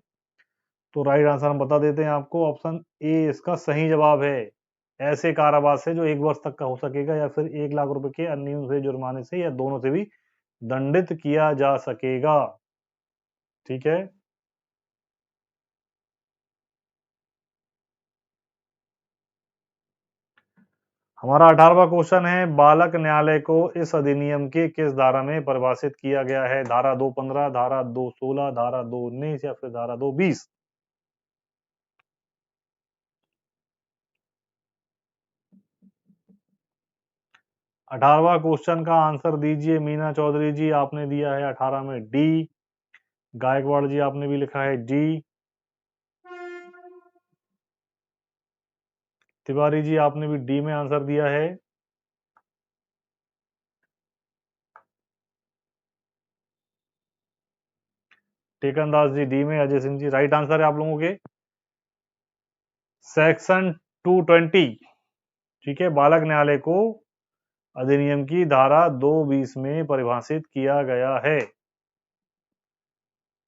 तो राइट आंसर हम बता देते हैं आपको। ऑप्शन ए इसका सही जवाब है। ऐसे कारावास से जो 1 वर्ष तक का हो सकेगा या फिर 1 लाख रुपए के अन्य से जुर्माने से या दोनों से भी दंडित किया जा सकेगा। ठीक है। हमारा 18वां क्वेश्चन है, बालक न्यायालय को इस अधिनियम के किस धारा में परिभाषित किया गया है? धारा 215, धारा 216, धारा 219 या फिर धारा 220? अठारहवां क्वेश्चन का आंसर दीजिए। मीना चौधरी जी आपने दिया है 18 में डी, गायकवाड़ जी आपने भी लिखा है डी, तिवारी जी आपने भी डी में आंसर दिया है। टेकनदास जी डी में, अजय सिंह जी राइट आंसर है आप लोगों के। सेक्शन 220, ठीक है, बालक न्यायालय को अधिनियम की धारा 220 में परिभाषित किया गया है।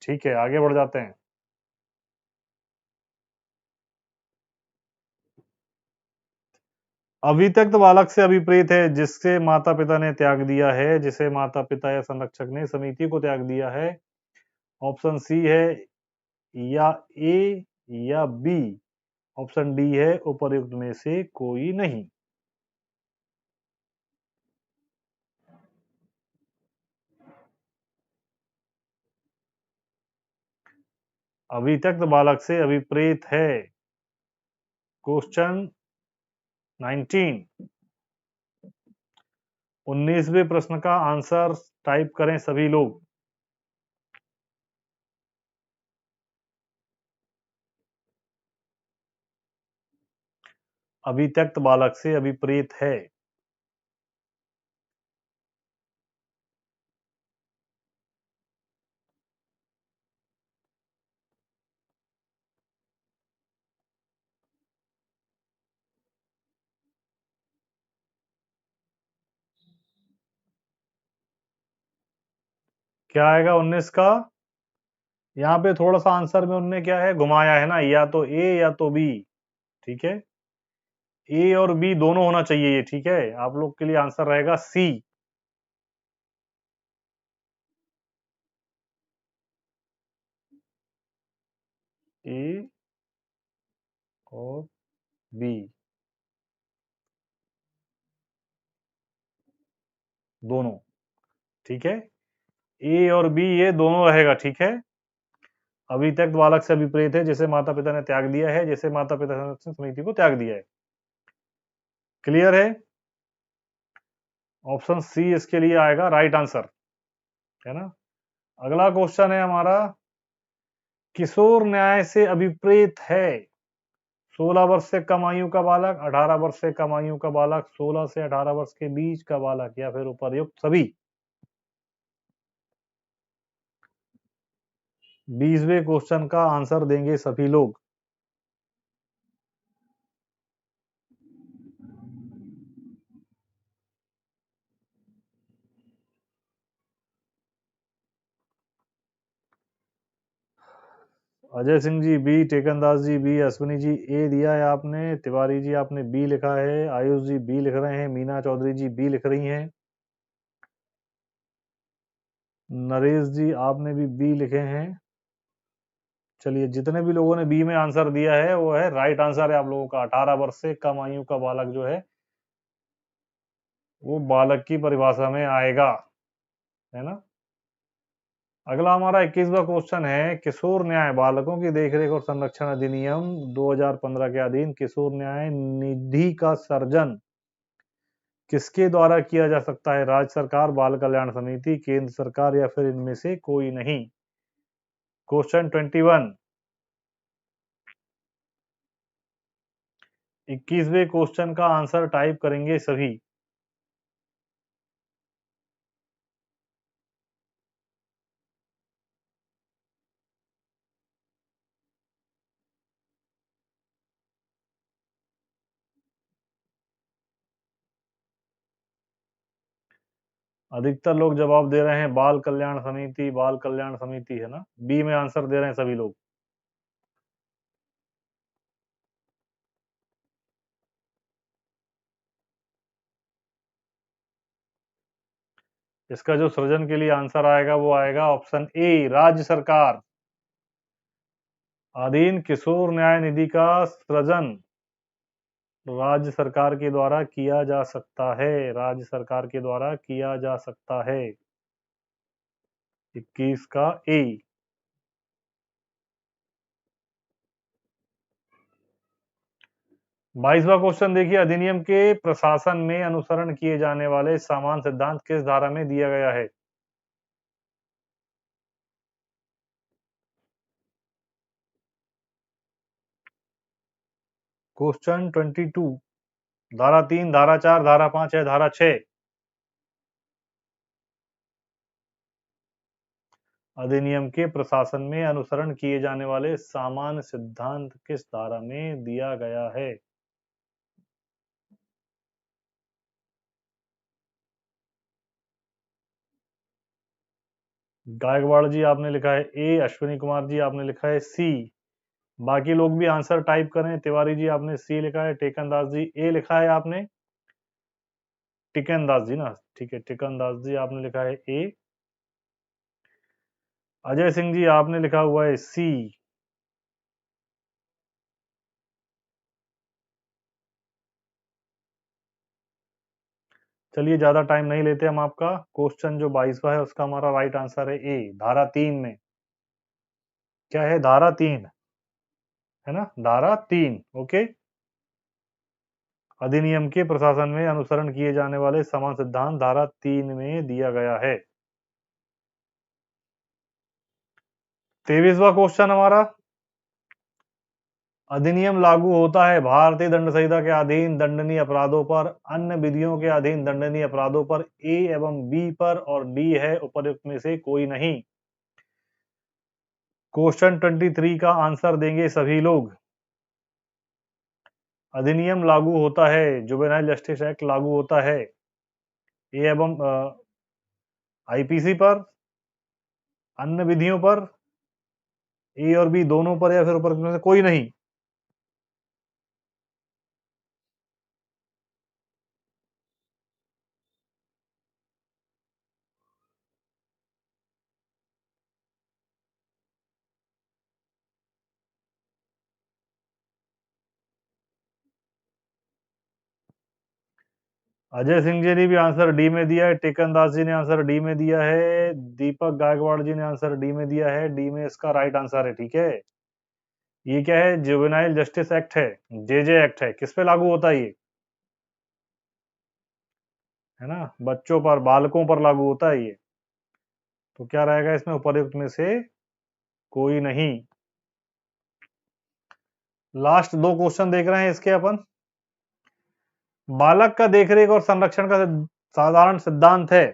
ठीक है, आगे बढ़ जाते हैं। अवित्यक्त बालक से अभिप्रेत है जिससे माता पिता ने त्याग दिया है, जिसे माता पिता या संरक्षक ने समिति को त्याग दिया है। ऑप्शन सी है या ए या बी, ऑप्शन डी है उपर्युक्त में से कोई नहीं। अवित्यक्त बालक से अभिप्रेत है। क्वेश्चन 19, 19वें प्रश्न का आंसर टाइप करें सभी लोग। अवित्यक्त बालक से अभिप्रेत है। क्या आएगा 19 का? यहाँ पे थोड़ा सा आंसर में उनने क्या है घुमाया है ना, या तो ए या तो बी। ठीक है, ए और बी दोनों होना चाहिए ये। ठीक है, आप लोग के लिए आंसर रहेगा सी। ए और बी दोनों। ठीक है, ए और बी ये दोनों रहेगा। ठीक है, अवित्यक्त बालक से अभिप्रेत है जिसे माता पिता ने त्याग दिया है, जिसे माता पिता संरक्षण समिति को त्याग दिया है। क्लियर है? ऑप्शन सी इसके लिए आएगा राइट आंसर, है ना। अगला क्वेश्चन है हमारा, किशोर न्याय से अभिप्रेत है 16 वर्ष से कम आयु का बालक, 18 वर्ष से कम आयु का बालक, 16 से 18 वर्ष के बीच का बालक, या फिर उपर्युक्त सभी। 20वें क्वेश्चन का आंसर देंगे सभी लोग। Ajay Singh ji B, Tekandas ji B, Ashwini ji A दिया है आपने, तिवारी जी आपने बी लिखा है, आयुष जी बी लिख रहे हैं, मीना चौधरी जी बी लिख रही हैं, नरेश जी आपने भी बी लिखे हैं। चलिए, जितने भी लोगों ने बी में आंसर दिया है वो है राइट आंसर है आप लोगों का। 18 वर्ष से कम आयु का बालक जो है वो बालक की परिभाषा में आएगा, है ना। अगला हमारा 21वां क्वेश्चन है, किशोर न्याय बालकों की देखरेख और संरक्षण अधिनियम 2015 के अधीन किशोर न्याय निधि का सृजन किसके द्वारा किया जा सकता है? राज्य सरकार, बाल कल्याण समिति, केंद्र सरकार, या फिर इनमें से कोई नहीं। क्वेश्चन 21। 21वें क्वेश्चन का आंसर टाइप करेंगे सभी। अधिकतर लोग जवाब दे रहे हैं बाल कल्याण समिति, बाल कल्याण समिति, है ना। बी में आंसर दे रहे हैं सभी लोग। इसका जो सृजन के लिए आंसर आएगा वो आएगा ऑप्शन ए, राज्य सरकार। अधीन किशोर न्याय निधि का सृजन राज्य सरकार के द्वारा किया जा सकता है, राज्य सरकार के द्वारा किया जा सकता है। 21 का ए। 22वां क्वेश्चन देखिए, अधिनियम के प्रशासन में अनुसरण किए जाने वाले समान सिद्धांत किस धारा में दिया गया है? क्वेश्चन 22, धारा 3, धारा 4, धारा 5 है धारा 6? अधिनियम के प्रशासन में अनुसरण किए जाने वाले सामान्य सिद्धांत किस धारा में दिया गया है? गायकवाड़ जी आपने लिखा है ए, अश्विनी कुमार जी आपने लिखा है सी। बाकी लोग भी आंसर टाइप करें। तिवारी जी आपने सी लिखा है, टेकनदास जी ए लिखा है आपने, टिकनदास जी ना, ठीक है, टिकनदास जी आपने लिखा है ए, अजय सिंह जी आपने लिखा हुआ है सी। चलिए, ज्यादा टाइम नहीं लेते हम आपका। क्वेश्चन जो 22वां है उसका हमारा राइट आंसर है ए, धारा 3 में। क्या है? धारा 3, है ना, धारा 3। ओके। अधिनियम के प्रशासन में अनुसरण किए जाने वाले समान सिद्धांत धारा 3 में दिया गया है। 23वां क्वेश्चन हमारा, अधिनियम लागू होता है भारतीय दंड संहिता के अधीन दंडनीय अपराधों पर, अन्य विधियों के अधीन दंडनीय अपराधों पर, ए एवं बी पर, और डी है उपर्युक्त में से कोई नहीं। क्वेश्चन 23 का आंसर देंगे सभी लोग। अधिनियम लागू होता है, जुवेनाइल जस्टिस एक्ट लागू होता है ए एवं आईपीसी पर, अन्य विधियों पर, ए और बी दोनों पर, या फिर ऊपर में से कोई नहीं। अजय सिंह जी ने भी आंसर डी में दिया है, टेकन दास जी ने आंसर डी में दिया है, दीपक गायकवाड़ जी ने आंसर डी में दिया है, डी में इसका राइट आंसर है। ठीक है, ये क्या है? जुवेनाइल जस्टिस एक्ट है, जेजे एक्ट है। किस पे लागू होता है ये? है ना, बच्चों पर, बालकों पर लागू होता है ये। तो क्या रहेगा इसमें उपर्युक्त में से कोई नहीं। लास्ट दो क्वेश्चन देख रहे हैं इसके अपन। बालक का देखरेख और संरक्षण का साधारण सिद्धांत है।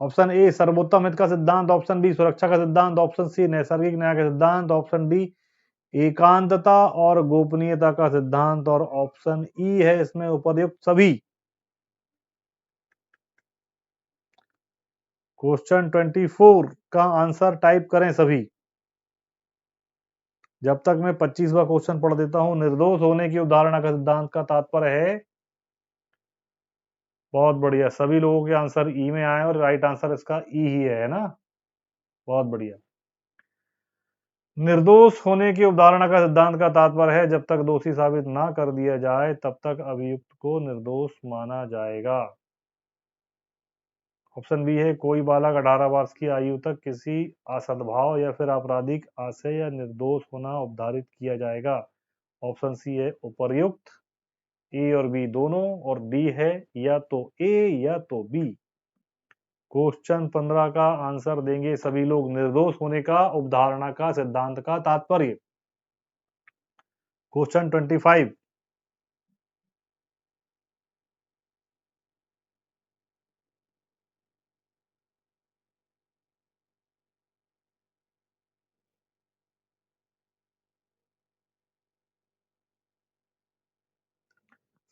ऑप्शन ए सर्वोत्तम हित का सिद्धांत, ऑप्शन बी सुरक्षा का सिद्धांत, ऑप्शन सी नैसर्गिक न्याय का सिद्धांत, ऑप्शन डी एकांतता और गोपनीयता का सिद्धांत, और ऑप्शन ई है इसमें उपर्युक्त सभी। क्वेश्चन 24 का आंसर टाइप करें सभी। जब तक मैं 25वां क्वेश्चन पढ़ देता हूं। निर्दोष होने की अवधारणा का सिद्धांत का तात्पर्य है। बहुत बढ़िया, सभी लोगों के आंसर ई में आए और राइट आंसर इसका ई ही है ना। बहुत बढ़िया। निर्दोष होने की अवधारणा का सिद्धांत का तात्पर्य है, जब तक दोषी साबित ना कर दिया जाए तब तक अभियुक्त को निर्दोष माना जाएगा। ऑप्शन बी है कोई बालक 18 वर्ष की आयु तक किसी असद्भाव या फिर आपराधिक आशय या निर्दोष होना अवधारित किया जाएगा। ऑप्शन सी है उपर्युक्त। ए और बी दोनों, और डी है या तो ए या तो बी। क्वेश्चन 15 का आंसर देंगे सभी लोग। निर्दोष होने का अवधारणा का सिद्धांत का तात्पर्य। क्वेश्चन 25।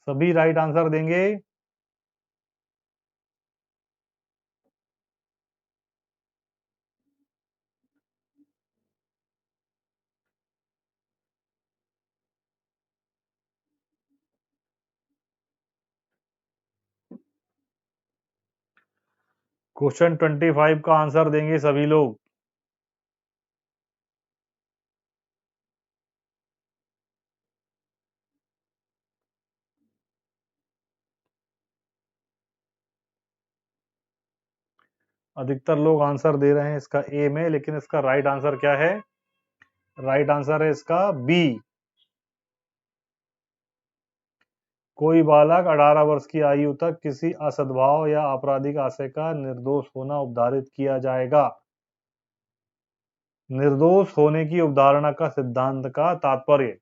सभी राइट आंसर देंगे। क्वेश्चन 25 का आंसर देंगे सभी लोग। अधिकतर लोग आंसर दे रहे हैं इसका ए में, लेकिन इसका राइट आंसर क्या है? राइट आंसर है इसका बी। कोई बालक 18 वर्ष की आयु तक किसी असद्भाव या आपराधिक आशय का निर्दोष होना अवधारित किया जाएगा। निर्दोष होने की अवधारणा का सिद्धांत का तात्पर्य।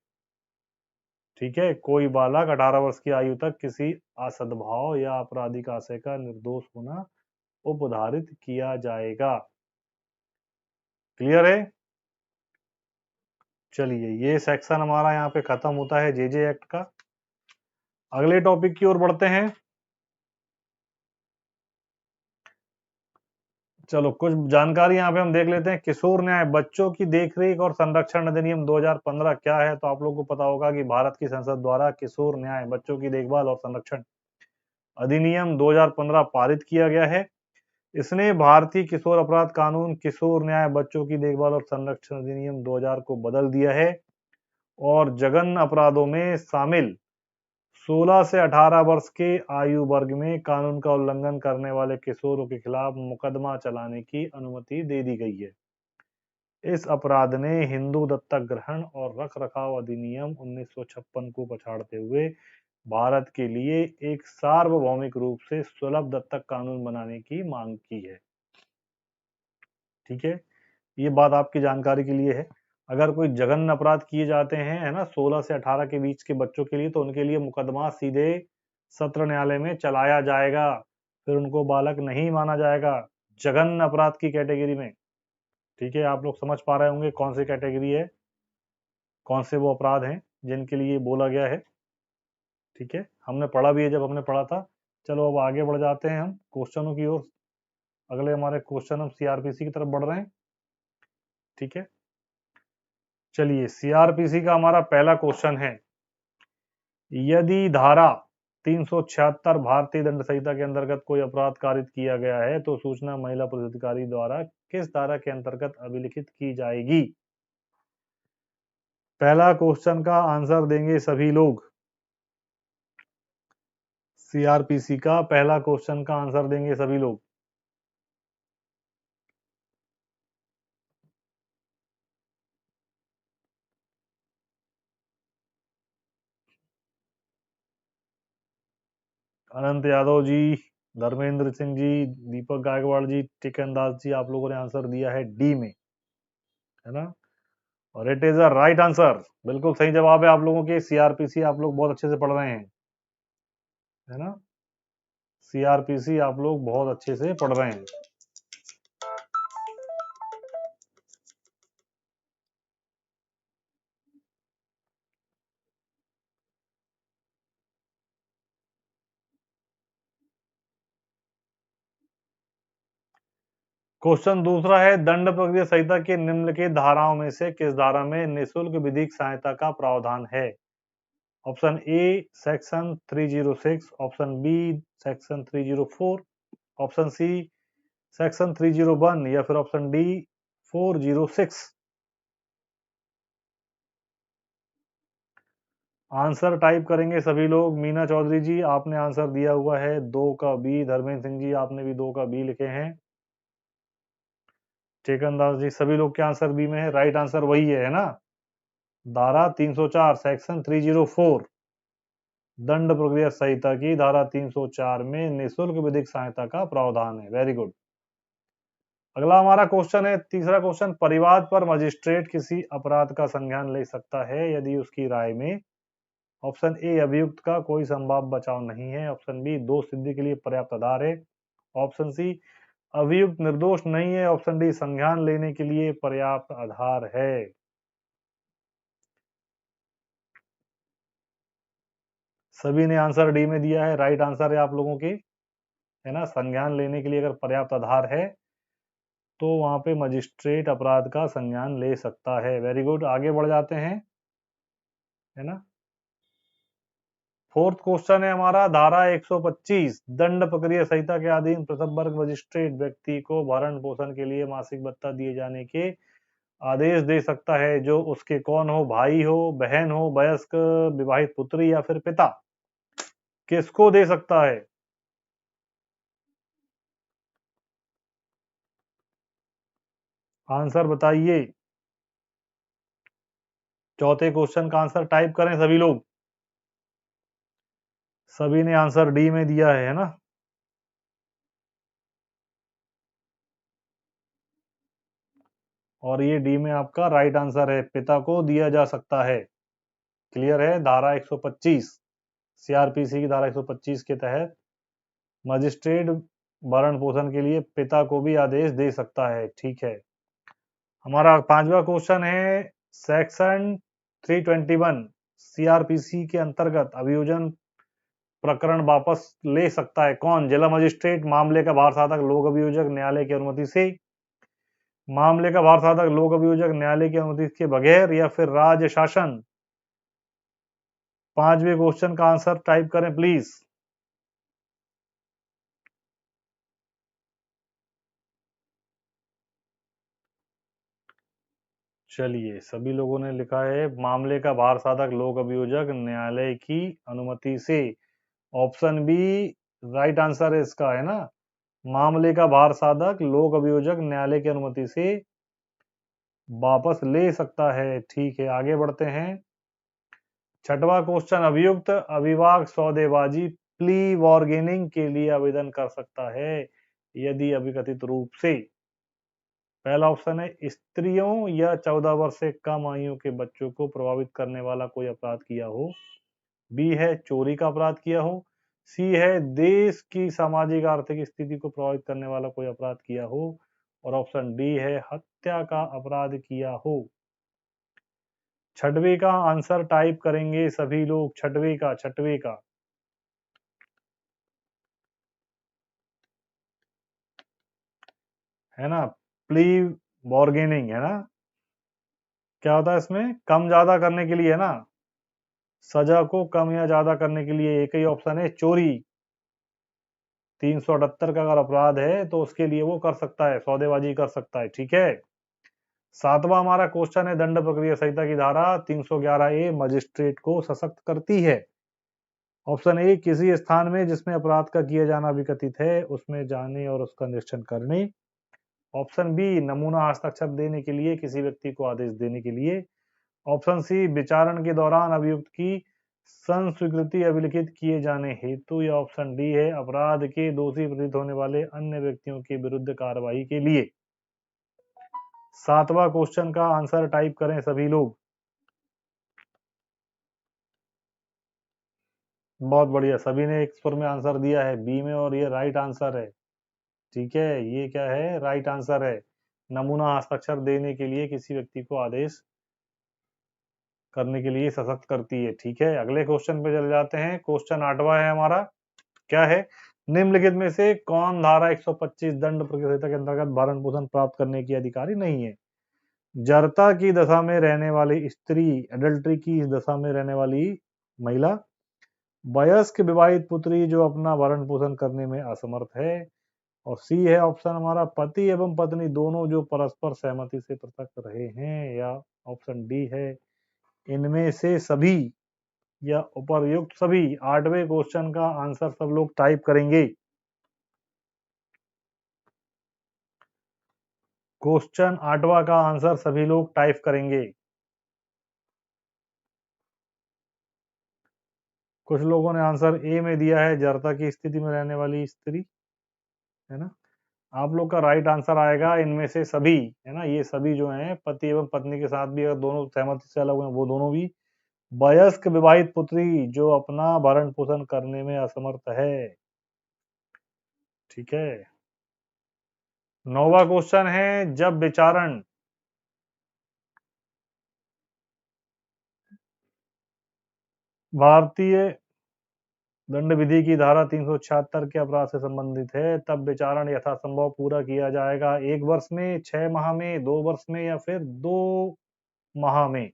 ठीक है, कोई बालक 18 वर्ष की आयु तक किसी असद्भाव या आपराधिक आशय का निर्दोष होना उपधारित किया जाएगा। क्लियर है? चलिए, ये सेक्शन हमारा यहाँ पे खत्म होता है जेजे एक्ट का। अगले टॉपिक की ओर बढ़ते हैं। चलो, कुछ जानकारी यहाँ पे हम देख लेते हैं। किशोर न्याय बच्चों की देखरेख और संरक्षण अधिनियम 2015 क्या है? तो आप लोगों को पता होगा कि भारत की संसद द्वारा किशोर न्याय बच्चों की देखभाल और संरक्षण अधिनियम 2015 पारित किया गया है। इसने भारतीय किशोर अपराध कानून किशोर न्याय बच्चों की देखभाल और संरक्षण अधिनियम 2000 को बदल दिया है और जघन्य अपराधों में शामिल 16 से 18 वर्ष के आयु वर्ग में कानून का उल्लंघन करने वाले किशोरों के खिलाफ मुकदमा चलाने की अनुमति दे दी गई है। इस अपराध ने हिंदू दत्तक ग्रहण और रख रखाव अधिनियम 1956 को पछाड़ते हुए भारत के लिए एक सार्वभौमिक रूप से सुलभ दत्तक कानून बनाने की मांग की है। ठीक है, ये बात आपकी जानकारी के लिए है। अगर कोई जघन्य अपराध किए जाते हैं, है ना, 16 से 18 के बीच के बच्चों के लिए, तो उनके लिए मुकदमा सीधे सत्र न्यायालय में चलाया जाएगा। फिर उनको बालक नहीं माना जाएगा जघन्य अपराध की कैटेगरी में। ठीक है, आप लोग समझ पा रहे होंगे कौन सी कैटेगरी है, कौन से वो अपराध हैं जिनके लिए बोला गया है। ठीक है, हमने पढ़ा भी है जब हमने पढ़ा था। चलो, अब आगे बढ़ जाते हैं हम क्वेश्चनों की ओर। अगले हमारे क्वेश्चन हम सीआरपीसी की तरफ बढ़ रहे हैं। ठीक है, चलिए, सीआरपीसी का हमारा पहला क्वेश्चन है, यदि धारा 376 भारतीय दंड संहिता के अंतर्गत कोई अपराध कारित किया गया है तो सूचना महिला पुलिस अधिकारी द्वारा किस धारा के अंतर्गत अभिलिखित की जाएगी? पहला क्वेश्चन का आंसर देंगे सभी लोग। सीआरपीसी का पहला क्वेश्चन का आंसर देंगे सभी लोग। अनंत यादव जी, धर्मेंद्र सिंह जी, दीपक गायकवाड़ जी, टिकन दास जी, आप लोगों ने आंसर दिया है डी में, है ना। और it is a right answer, बिल्कुल सही जवाब है आप लोगों के। सीआरपीसी आप लोग बहुत अच्छे से पढ़ रहे हैं, है ना। सीआरपीसी आप लोग बहुत अच्छे से पढ़ रहे हैं। क्वेश्चन दूसरा है, दंड प्रक्रिया संहिता के निम्नलिखित धाराओं में से किस धारा में निःशुल्क विधिक सहायता का प्रावधान है? Option A section 306, option B section 304, option C section 301 या फिर ऑप्शन डी 406। आंसर टाइप करेंगे सभी लोग। मीना चौधरी जी, आपने आंसर दिया हुआ है 2 का बी। धर्मेंद्र सिंह जी, आपने भी 2 का बी लिखे हैं। चेकन दास जी, सभी लोग के आंसर बी में है। राइट आंसर वही है ना। धारा 304 सेक्शन 304, दंड प्रक्रिया संहिता की धारा 304 में निःशुल्क विधिक सहायता का प्रावधान है। Very good. अगला हमारा क्वेश्चन है, तीसरा क्वेश्चन, परिवाद पर मजिस्ट्रेट किसी अपराध का संज्ञान ले सकता है यदि उसकी राय में ऑप्शन ए अभियुक्त का कोई संभाव्य बचाव नहीं है, ऑप्शन बी दोष सिद्धि के लिए पर्याप्त आधार है, ऑप्शन सी अभियुक्त निर्दोष नहीं है, ऑप्शन डी संज्ञान लेने के लिए पर्याप्त आधार है। सभी ने आंसर डी में दिया है। राइट आंसर है आप लोगों के, है ना। संज्ञान लेने के लिए अगर पर्याप्त आधार है तो वहां पे मजिस्ट्रेट अपराध का संज्ञान ले सकता है। वेरी गुड, आगे बढ़ जाते हैं, है ना। फोर्थ क्वेश्चन है हमारा, धारा 125 दंड प्रक्रिया संहिता के अधीन प्रथम वर्ग मजिस्ट्रेट व्यक्ति को भरण पोषण के लिए मासिक भत्ता दिए जाने के आदेश दे सकता है जो उसके कौन हो? भाई हो, बहन हो, वयस्क विवाहित पुत्री या फिर पिता? किसको दे सकता है? आंसर बताइए। चौथे क्वेश्चन का आंसर टाइप करें सभी लोग। सभी ने आंसर डी में दिया है ना। और ये डी में आपका राइट आंसर है, पिता को दिया जा सकता है। क्लियर है। धारा 125 सीआरपीसी की धारा 125 के तहत मजिस्ट्रेट भरण पोषण के लिए पिता को भी आदेश दे सकता है। ठीक है। हमारा पांचवा क्वेश्चन है, सेक्शन 321 सीआरपीसी के अंतर्गत अभियोजन प्रकरण वापस ले सकता है कौन? जिला मजिस्ट्रेट, मामले का भार साधक, लोक अभियोजक न्यायालय की अनुमति से, मामले का भार साधक लोक अभियोजक न्यायालय की अनुमति के बगैर, या फिर राज्य शासन? पांचवें क्वेश्चन का आंसर टाइप करें प्लीज। चलिए, सभी लोगों ने लिखा है मामले का भार साधक लोक अभियोजक न्यायालय की अनुमति से। ऑप्शन बी राइट आंसर है इसका, है ना। मामले का भार साधक लोक अभियोजक न्यायालय की अनुमति से वापस ले सकता है। ठीक है, आगे बढ़ते हैं। छठवां क्वेश्चन, अभियुक्त अविवाद सौदेबाजी प्ली बार्गेनिंग के लिए आवेदन कर सकता है यदि अभिकथित रूप से, पहला ऑप्शन है स्त्रियों या 14 वर्ष से कम आयु के बच्चों को प्रभावित करने वाला कोई अपराध किया हो, बी है चोरी का अपराध किया हो, सी है देश की सामाजिक आर्थिक स्थिति को प्रभावित करने वाला कोई अपराध किया हो, और ऑप्शन डी है हत्या का अपराध किया हो। छठवें का आंसर टाइप करेंगे सभी लोग। छठवें का है ना, प्ली बार्गेनिंग, है ना। क्या होता है इसमें? कम ज्यादा करने के लिए, है ना। सजा को कम या ज्यादा करने के लिए। एक ही ऑप्शन है चोरी। 378 का अगर अपराध है तो उसके लिए वो कर सकता है, सौदेबाजी कर सकता है। ठीक है। सातवां हमारा क्वेश्चन है, दंड प्रक्रिया संहिता की धारा 311 ए मजिस्ट्रेट को सशक्त करती है ऑप्शन ए, किसी स्थान में जिसमें अपराध का किया जाना विकथित है उसमें जाने और उसका निरीक्षण करने। ऑप्शन बी, नमूना हस्ताक्षर देने के लिए किसी व्यक्ति को आदेश देने के लिए। ऑप्शन सी, विचारण के दौरान अभियुक्त की संस्वीकृति अभिलिखित किए जाने हेतु। या ऑप्शन डी है, अपराध के दोषी प्रतीत होने वाले अन्य व्यक्तियों के विरुद्ध कार्रवाई के लिए। 7वां क्वेश्चन का आंसर टाइप करें सभी लोग। बहुत बढ़िया, सभी ने एक स्वर में आंसर दिया है बी में, और ये राइट आंसर है। ठीक है, ये क्या है, राइट आंसर है। नमूना हस्ताक्षर देने के लिए किसी व्यक्ति को आदेश करने के लिए सशक्त करती है। ठीक है, अगले क्वेश्चन पे चले जाते हैं। क्वेश्चन 8वां है हमारा। क्या है, निम्नलिखित में से कौन धारा 125 दंड संहिता के अंतर्गत भरण पोषण प्राप्त करने की अधिकारी नहीं है? जड़ता की दशा में रहने वाली स्त्री, एडल्ट्री की इस दशा में रहने वाली महिला, वयस्क विवाहित पुत्री जो अपना भरण पोषण करने में असमर्थ है। और सी है ऑप्शन हमारा, पति एवं पत्नी दोनों जो परस्पर सहमति से पृथक रहे हैं। या ऑप्शन डी है, इनमें से सभी या उपर्युक्त सभी। 8वें क्वेश्चन का आंसर सब लोग टाइप करेंगे। क्वेश्चन 8वां का आंसर सभी लोग टाइप करेंगे। कुछ लोगों ने आंसर ए में दिया है, जड़ता की स्थिति में रहने वाली स्त्री, है ना। आप लोग का राइट आंसर आएगा इनमें से सभी, है ना। ये सभी जो हैं पति एवं पत्नी के साथ भी अगर दोनों सहमति से अलग हुए वो दोनों भी, वयस्क विवाहित पुत्री जो अपना भरण पोषण करने में असमर्थ है। ठीक है, 9वां क्वेश्चन है, जब विचारण भारतीय दंड विधि की धारा 376 के अपराध से संबंधित है, तब विचारण यथासंभव पूरा किया जाएगा 1 वर्ष में, 6 माह में, 2 वर्ष में, या फिर 2 माह में।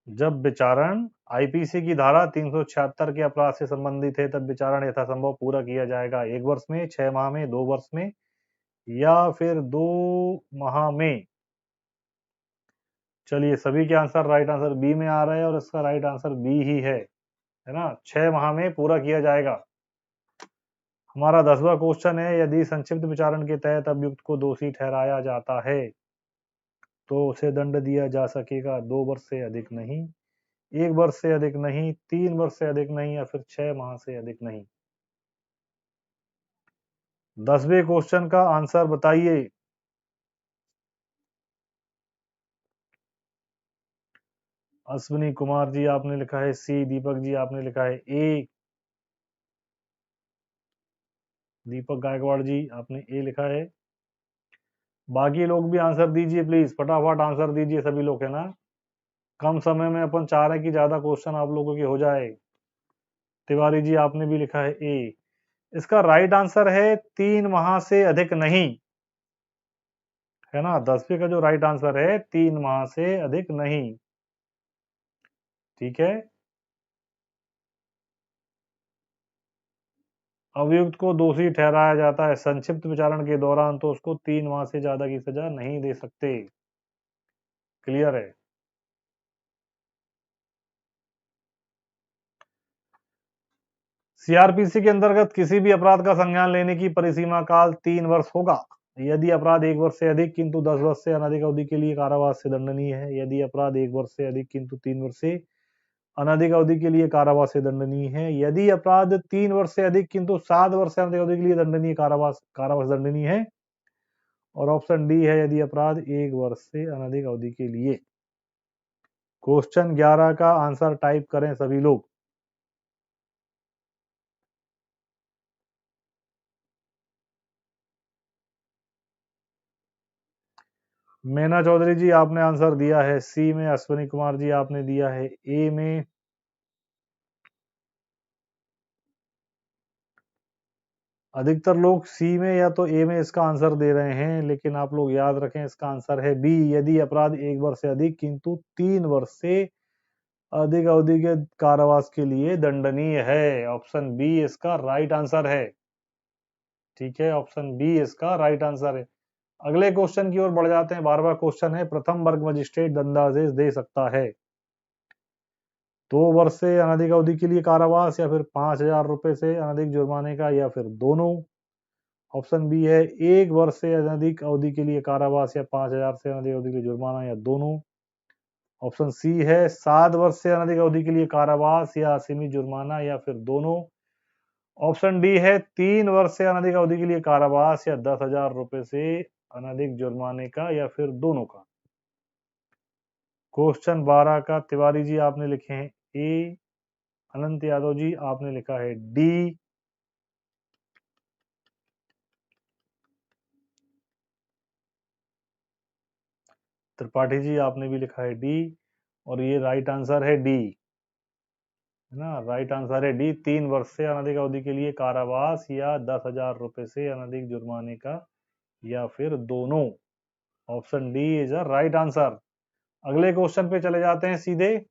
जब विचारण आईपीसी की धारा 376 के अपराध से संबंधित है तब विचारण यथासंभव पूरा किया जाएगा 1 वर्ष में, 6 माह में, 2 वर्ष में, या फिर 2 माह में। चलिए, सभी के आंसर राइट आंसर बी में आ रहे हैं और इसका राइट आंसर बी ही है ना। 6 माह में पूरा किया जाएगा। हमारा 10वां क्वेश्चन है, यदि संक्षिप्त विचारण के तहत अभियुक्त को दोषी ठहराया जाता है तो उसे दंड दिया जा सकेगा 2 वर्ष से अधिक नहीं, 1 वर्ष से अधिक नहीं, 3 वर्ष से अधिक नहीं, या फिर 6 माह से अधिक नहीं। 10वें क्वेश्चन का आंसर बताइए। अश्विनी कुमार जी आपने लिखा है सी, दीपक जी आपने लिखा है ए, दीपक गायकवाड़ जी आपने ए लिखा है। बाकी लोग भी आंसर दीजिए प्लीज, फटाफट आंसर दीजिए सभी लोग, है ना। कम समय में अपन चाह रहे हैं कि ज्यादा क्वेश्चन आप लोगों के हो जाए। तिवारी जी आपने भी लिखा है ए। इसका राइट आंसर है 3 माह से अधिक नहीं, है ना। 10वें का जो राइट आंसर है 3 माह से अधिक नहीं। ठीक है, अभियुक्त को दोषी ठहराया जाता है संक्षिप्त विचारण के दौरान तो उसको 3 माह से ज्यादा की सजा नहीं दे सकते। क्लियर है। सीआरपीसी के अंतर्गत किसी भी अपराध का संज्ञान लेने की परिसीमा काल 3 वर्ष होगा यदि अपराध 1 वर्ष से अधिक किंतु 10 वर्ष से अनधिक अवधि के लिए कारावास से दंडनीय है। यदि अपराध 1 वर्ष से अधिक किंतु 3 वर्ष से अनधिक अवधि के लिए कारावास से दंडनीय है। यदि अपराध 3 वर्ष से अधिक किंतु 7 वर्ष से अनधिक अवधि के लिए दंडनीय कारावास दंडनीय है। और ऑप्शन डी है, यदि अपराध 1 वर्ष से अनधिक अवधि के लिए। क्वेश्चन 11 का आंसर टाइप करें सभी लोग। मैना चौधरी जी आपने आंसर दिया है सी में, अश्विनी कुमार जी आपने दिया है ए में, अधिकतर लोग सी में या तो ए में इसका आंसर दे रहे हैं, लेकिन आप लोग याद रखें इसका आंसर है बी, यदि अपराध 1 वर्ष से अधिक किंतु 3 वर्ष से अधिक अवधि के कारावास के लिए दंडनीय है। ऑप्शन बी इसका राइट आंसर है। ठीक है, ऑप्शन बी इसका राइट आंसर है। अगले क्वेश्चन की ओर बढ़ जाते हैं। 12वां क्वेश्चन है, प्रथम वर्ग मजिस्ट्रेट दंडादेश दे सकता है 2 वर्ष से अनधिक अवधि के लिए कारावास या फिर 5,000 रुपए से अनधिक जुर्माने का या फिर दोनों। ऑप्शन बी है 1 वर्ष से अनधिक अवधि के लिए कारावास या 5,000 से अनधिक अवधि के लिए जुर्माना या दोनों। ऑप्शन सी है 7 वर्ष से अनधिक अवधि के लिए कारावास या असीमित जुर्माना या फिर दोनों। ऑप्शन डी है 3 वर्ष से अनधिक अवधि के लिए कारावास या 10,000 रुपए से अनधिक जुर्माने का या फिर दोनों का। क्वेश्चन 12 का तिवारी जी आपने लिखे हैं ए, अनंत यादव जी आपने लिखा है डी, त्रिपाठी जी आपने भी लिखा है डी, और ये राइट आंसर है डी, है ना। राइट आंसर है डी, 3 वर्ष से अनधिक अवधि के लिए कारावास या 10,000 रुपए से अनधिक जुर्माने का या फिर दोनों। Option D is a right answer. अगले क्वेश्चन पे चले जाते हैं सीधे।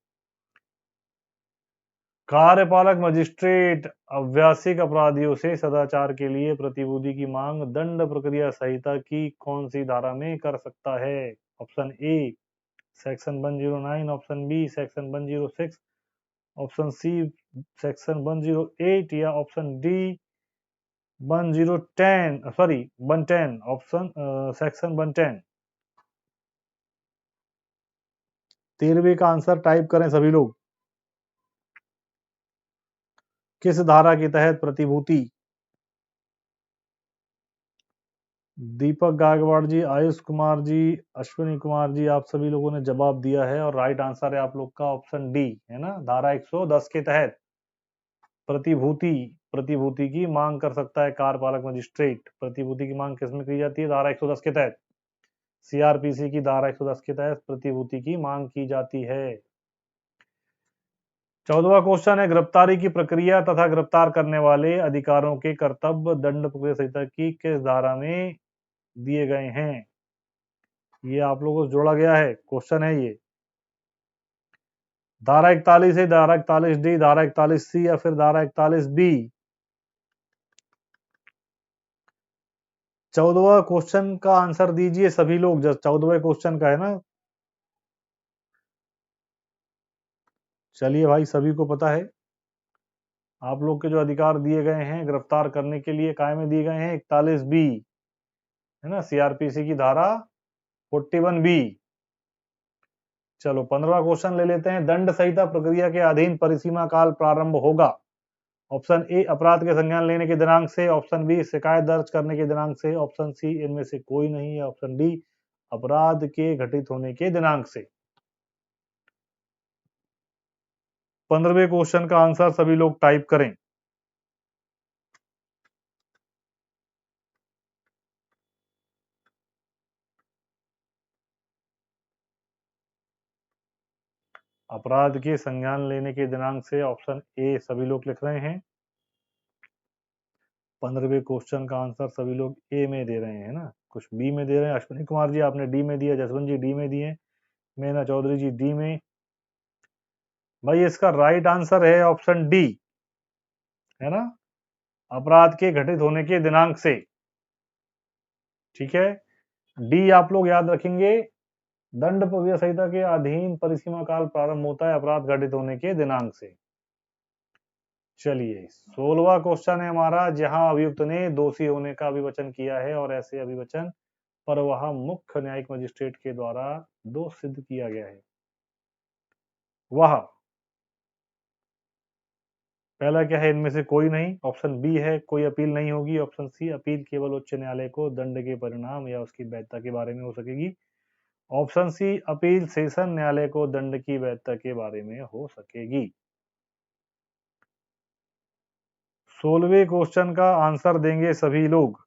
कार्यपालक मजिस्ट्रेट अव्यासिक अपराधियों से सदाचार के लिए प्रतिभूति की मांग दंड प्रक्रिया संहिता की कौन सी धारा में कर सकता है। Option A section 109, option B section 106, option C section 108 या ऑप्शन डी 110 ऑप्शन सेक्शन 110। 13वीं का आंसर टाइप करें सभी लोग। किस धारा के तहत प्रतिभूति। दीपक गायकवाड़ जी, आयुष कुमार जी, अश्विनी कुमार जी, आप सभी लोगों ने जवाब दिया है और राइट आंसर है आप लोग का ऑप्शन डी, है ना। धारा 110 के तहत प्रतिभूति की मांग कर सकता है कार्यपालक मजिस्ट्रेट। प्रतिभूति की मांग किसमें की जाती है? धारा 110 के तहत। सीआरपीसी की धारा 110 के तहत प्रतिभूति की मांग की जाती है। 14वां क्वेश्चन है, गिरफ्तारी की प्रक्रिया तथा गिरफ्तार करने वाले अधिकारों के कर्तव्य दंड प्रक्रिया संहिता की किस धारा में दिए गए हैं? ये आप लोगों को जोड़ा गया है क्वेश्चन है ये। धारा 41 है, धारा 41 डी, धारा 41 सी या फिर धारा 41 बी। 14वां क्वेश्चन का आंसर दीजिए सभी लोग। 14वें क्वेश्चन का है ना। चलिए भाई, सभी को पता है आप लोग के जो अधिकार दिए गए हैं गिरफ्तार करने के लिए काय में दिए गए हैं? 41 बी, है ना, सीआरपीसी की धारा 41 बी। चलो 15वां क्वेश्चन ले लेते हैं। दंड संहिता प्रक्रिया के अधीन परिसीमा काल प्रारंभ होगा। ऑप्शन ए अपराध के संज्ञान लेने के दिनांक से, ऑप्शन बी शिकायत दर्ज करने के दिनांक से, ऑप्शन सी इनमें से कोई नहीं है, ऑप्शन डी अपराध के घटित होने के दिनांक से। 15वें क्वेश्चन का आंसर सभी लोग टाइप करें। अपराध के संज्ञान लेने के दिनांक से, ऑप्शन ए सभी लोग लिख रहे हैं। 15वें क्वेश्चन का आंसर सभी लोग ए में दे रहे हैं ना, कुछ बी में दे रहे हैं। अश्विनी कुमार जी आपने डी में दिया, जसवंत जी डी में दिए, मीना चौधरी जी डी में। भाई इसका राइट आंसर है ऑप्शन डी, है ना, अपराध के घटित होने के दिनांक से। ठीक है, डी आप लोग याद रखेंगे। दंड प्रक्रिया संहिता के अधीन परिसीमा काल प्रारंभ होता है अपराध घटित होने के दिनांक से। चलिए 16वां क्वेश्चन है हमारा, जहां अभियुक्त ने दोषी होने का अभिवचन किया है और ऐसे अभिवचन पर वह मुख्य न्यायिक मजिस्ट्रेट के द्वारा दोष सिद्ध किया गया है। वह पहला क्या है? इनमें से कोई नहीं। ऑप्शन बी है कोई अपील नहीं होगी। ऑप्शन सी अपील केवल उच्च न्यायालय को दंड के परिणाम या उसकी वैधता के बारे में हो सकेगी। ऑप्शन सी अपील सेशन न्यायालय को दंड की वैधता के बारे में हो सकेगी। 16वें क्वेश्चन का आंसर देंगे सभी लोग।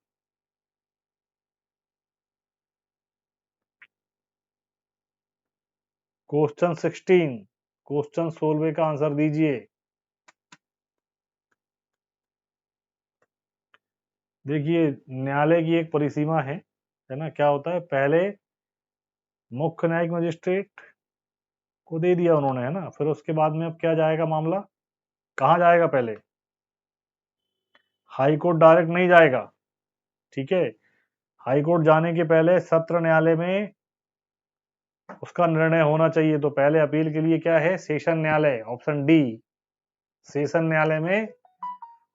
क्वेश्चन 16, क्वेश्चन 16 का आंसर दीजिए। देखिए न्यायालय की एक परिसीमा है ना। क्या होता है? पहले मुख्य न्यायिक मजिस्ट्रेट को दे दिया उन्होंने, है ना। फिर उसके बाद में अब क्या जाएगा मामला? कहाँ जाएगा? पहले हाई कोर्ट डायरेक्ट नहीं जाएगा, ठीक है। हाई कोर्ट जाने के पहले सत्र न्यायालय में उसका निर्णय होना चाहिए, तो पहले अपील के लिए क्या है, सेशन न्यायालय, ऑप्शन डी, सेशन न्यायालय में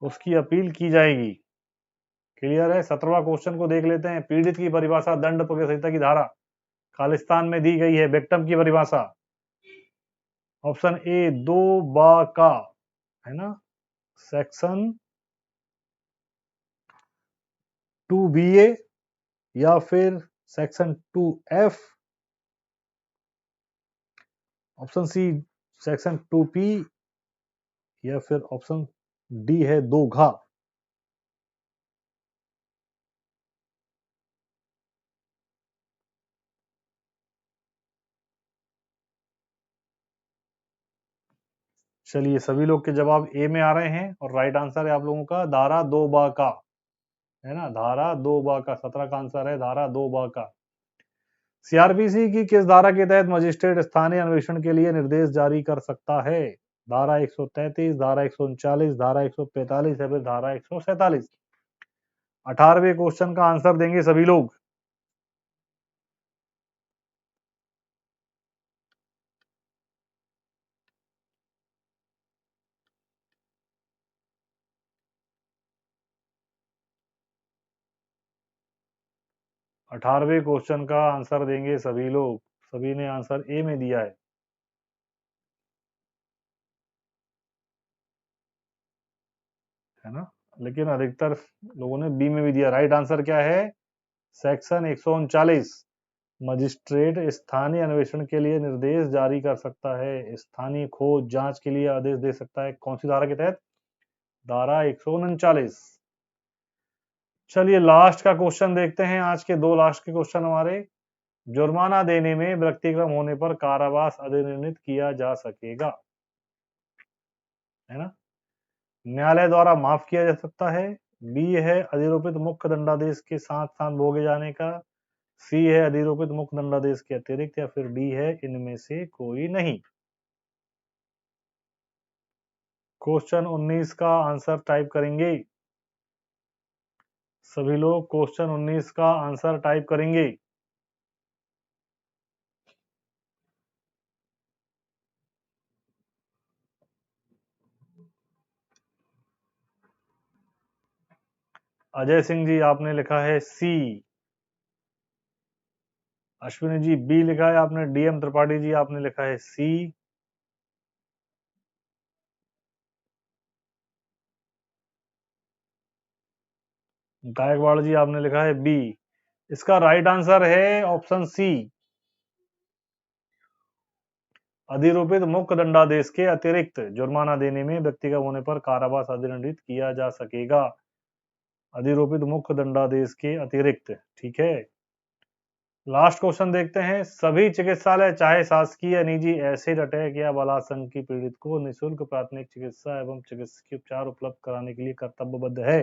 उसकी अपील की जाएगी। क्लियर है। 17वां क्वेश्चन को देख लेते हैं। पीड़ित की परिभाषा दंड प्रक्रिया संहिता की धारा खालिस्तान में दी गई है। विक्टिम की परिभाषा ऑप्शन ए 2 का, है ना, सेक्शन 2 BA या फिर section 2F, option C section 2P या फिर ऑप्शन डी है 2 घा। चलिए सभी लोग के जवाब ए में आ रहे हैं और राइट आंसर है आप लोगों का धारा 2 का, है ना, धारा 2 का। 17 का आंसर है धारा 2 का। सीआरपीसी की किस धारा के तहत मजिस्ट्रेट स्थानीय अन्वेषण के लिए निर्देश जारी कर सकता है? धारा 133, धारा 139, धारा 145 या फिर धारा 147? 18वें क्वेश्चन का आंसर देंगे सभी लोग। अठारहवें क्वेश्चन का आंसर देंगे सभी लोग। सभी ने आंसर ए में दिया है ना, लेकिन अधिकतर लोगों ने बी में भी दिया। राइट आंसर क्या है? सेक्शन 139। मजिस्ट्रेट स्थानीय अन्वेषण के लिए निर्देश जारी कर सकता है, स्थानीय खोज जांच के लिए आदेश दे सकता है। कौन सी धारा के तहत? धारा 139। चलिए लास्ट का क्वेश्चन देखते हैं। आज के 2 लास्ट के क्वेश्चन हमारे। जुर्माना देने में व्यतिक्रम होने पर कारावास अधिनिर्णित किया जा सकेगा, है ना। न्यायालय द्वारा माफ किया जा सकता है। बी है अधिरोपित मुख्य दंडादेश के साथ साथ भोगे जाने का। सी है अधिरोपित मुख्य दंडादेश के अतिरिक्त या फिर डी है इनमें से कोई नहीं। क्वेश्चन 19 का आंसर टाइप करेंगे सभी लोग। क्वेश्चन 19 का आंसर टाइप करेंगे। अजय सिंह जी आपने लिखा है सी। अश्विनी जी बी लिखा है आपने। डीएम त्रिपाठी जी आपने लिखा है सी। गायकवाड़ जी आपने लिखा है बी। इसका राइट आंसर है ऑप्शन सी, अधिरोपित मुख्य दंडादेश के अतिरिक्त जुर्माना देने में व्यक्तिगत होने पर कारावास अधिनिर्णित किया जा सकेगा। अधिरोपित मुख्य दंडादेश के अतिरिक्त। ठीक है। लास्ट क्वेश्चन देखते हैं। सभी चिकित्सालय चाहे शासकीय या निजी एसिड अटैक या बलात्संग की पीड़ित को निःशुल्क प्राथमिक चिकित्सा एवं चिकित्सकीय उपचार उपलब्ध कराने के लिए कर्तव्यबद्ध है।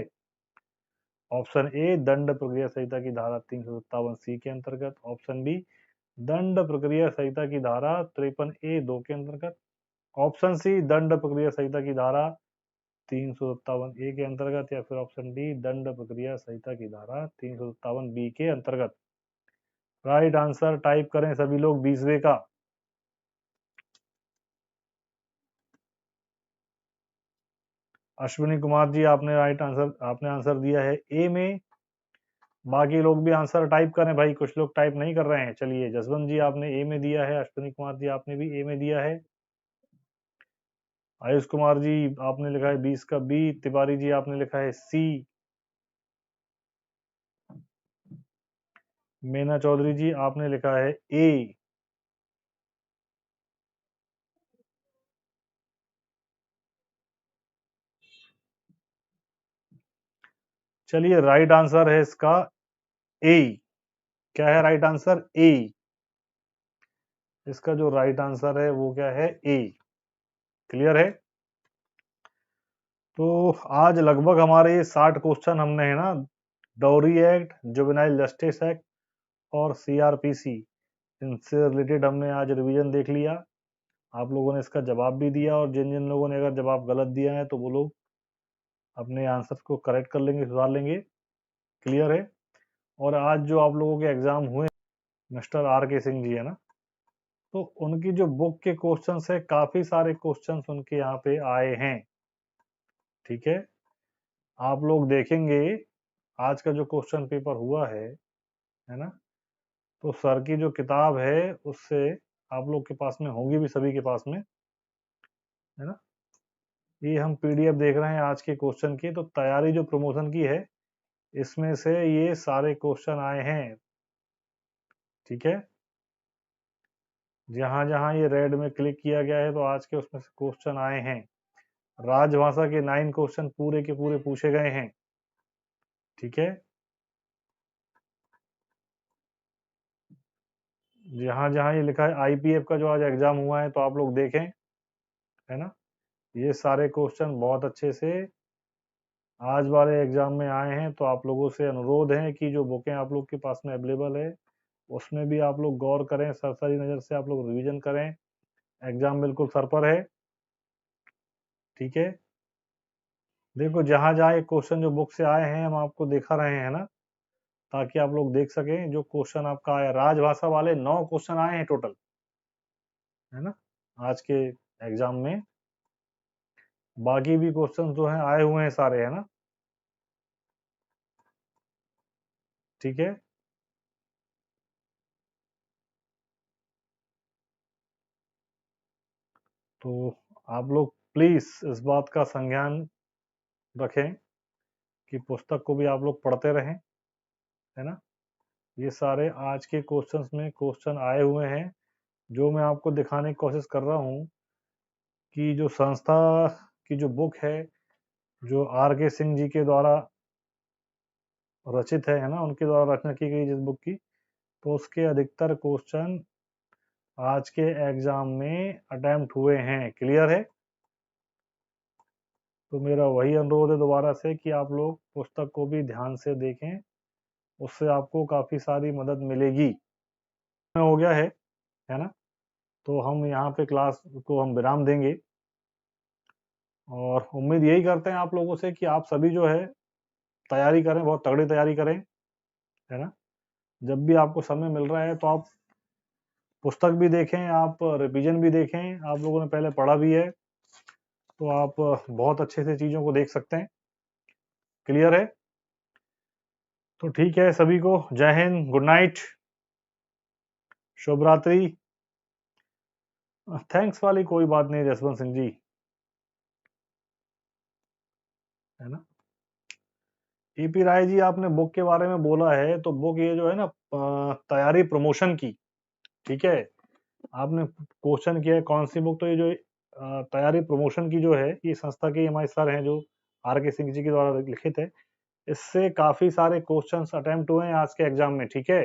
ऑप्शन ए दंड प्रक्रिया संहिता की धारा 357C के अंतर्गत। ऑप्शन बी दंड प्रक्रिया संहिता की धारा 53A(2) के अंतर्गत। ऑप्शन सी दंड प्रक्रिया संहिता की धारा 357A के अंतर्गत या फिर ऑप्शन डी दंड प्रक्रिया संहिता की धारा 357B के अंतर्गत। राइट आंसर टाइप करें सभी लोग 20वें का। अश्विनी कुमार जी आपने आंसर दिया है ए में। बाकी लोग भी आंसर टाइप करें भाई, कुछ लोग टाइप नहीं कर रहे हैं। चलिए जसवंत जी आपने ए में दिया है। अश्विनी कुमार जी आपने भी ए में दिया है। आयुष कुमार जी आपने लिखा है 20 का बी। तिवारी जी आपने लिखा है सी। मीना चौधरी जी आपने लिखा है ए। चलिए राइट आंसर है इसका ए। क्या है राइट आंसर? ए। इसका जो राइट आंसर है वो क्या है? ए। क्लियर है। तो आज लगभग हमारे ये 60 क्वेश्चन हमने, है ना, dowry act, juvenile justice act और सीआरपीसी, इनसे रिलेटेड हमने आज रिवीजन देख लिया। आप लोगों ने इसका जवाब भी दिया और जिन जिन लोगों ने अगर जवाब गलत दिया है तो वो लोग अपने आंसर को करेक्ट कर लेंगे, सुधार लेंगे। क्लियर है। और आज जो आप लोगों के एग्जाम हुए, मिस्टर आर के सिंह जी है ना, तो उनकी जो बुक के क्वेश्चंस है, काफी सारे क्वेश्चंस उनके यहाँ पे आए हैं। ठीक है, आप लोग देखेंगे आज का जो क्वेश्चन पेपर हुआ है ना, तो सर की जो किताब है उससे आप लोग के पास में होंगी भी, सभी के पास में, है ना। ये हम पीडीएफ देख रहे हैं आज के क्वेश्चन की, तो तैयारी जो प्रमोशन की है इसमें से ये सारे क्वेश्चन आए हैं। ठीक है, जहां जहां ये रेड में क्लिक किया गया है तो आज के उसमें से क्वेश्चन आए हैं। राजभाषा के 9 क्वेश्चन पूरे के पूरे पूछे गए हैं। ठीक है, जहां जहां ये लिखा है आईपीएफ का जो आज एग्जाम हुआ है, तो आप लोग देखें, है ना, ये सारे क्वेश्चन बहुत अच्छे से आज वाले एग्जाम में आए हैं। तो आप लोगों से अनुरोध है कि जो बुकें आप लोग के पास में अवेलेबल है उसमें भी आप लोग गौर करें, सरसरी नज़र से आप लोग रिवीजन करें। एग्जाम बिल्कुल सर पर है। ठीक है, देखो जहां जहां ये क्वेश्चन जो बुक से आए हैं हम आपको दिखा रहे हैं ना, ताकि आप लोग देख सकें जो क्वेश्चन आपका आया। राजभाषा वाले 9 क्वेश्चन आए हैं टोटल, है ना, आज के एग्जाम में। बाकी भी क्वेश्चन जो हैं आए हुए हैं सारे, है ना। ठीक है, तो आप लोग प्लीज इस बात का संज्ञान रखें कि पुस्तक को भी आप लोग पढ़ते रहें, है ना। ये सारे आज के क्वेश्चंस में क्वेश्चन आए हुए हैं। जो मैं आपको दिखाने की कोशिश कर रहा हूँ कि जो संस्था की जो बुक है, जो आर के सिंह जी के द्वारा रचित है ना, उनके द्वारा रचना की गई जिस बुक की, तो उसके अधिकतर क्वेश्चन आज के एग्जाम में अटेम्प्ट हुए हैं। क्लियर है, तो मेरा वही अनुरोध है दोबारा से कि आप लोग पुस्तक को भी ध्यान से देखें, उससे आपको काफी सारी मदद मिलेगी। हो गया है ना, तो हम यहाँ पे क्लास को हम विराम देंगे और उम्मीद यही करते हैं आप लोगों से कि आप सभी जो है तैयारी करें, बहुत तगड़ी तैयारी करें, है ना। जब भी आपको समय मिल रहा है तो आप पुस्तक भी देखें, आप रिवीजन भी देखें। आप लोगों ने पहले पढ़ा भी है तो आप बहुत अच्छे से चीज़ों को देख सकते हैं। क्लियर है, तो ठीक है, सभी को जय हिंद, गुड नाइट, शुभ रात्रि। थैंक्स वाली कोई बात नहीं जसवंत सिंह जी, है ना। ईपी राय जी, आपने बुक के बारे में बोला है, तो बुक ये जो है ना तैयारी प्रमोशन की, ठीक है, आपने क्वेश्चन किया है कौन सी बुक, तो ये जो तैयारी प्रमोशन की जो है, ये संस्था के हमारे सर हैं जो आर के सिंह जी के द्वारा लिखित है। इससे काफी सारे क्वेश्चंस अटेम्प्ट हुए हैं आज के एग्जाम में। ठीक है,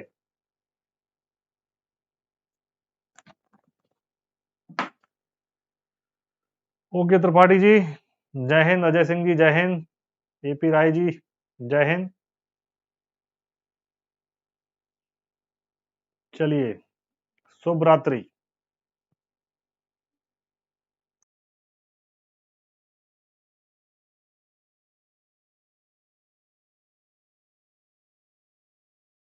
ओके त्रिपाठी जी, जय हिंद। अजय सिंह जी जय हिंद। एपी राय जी जय हिंद। चलिए, शुभ रात्रि।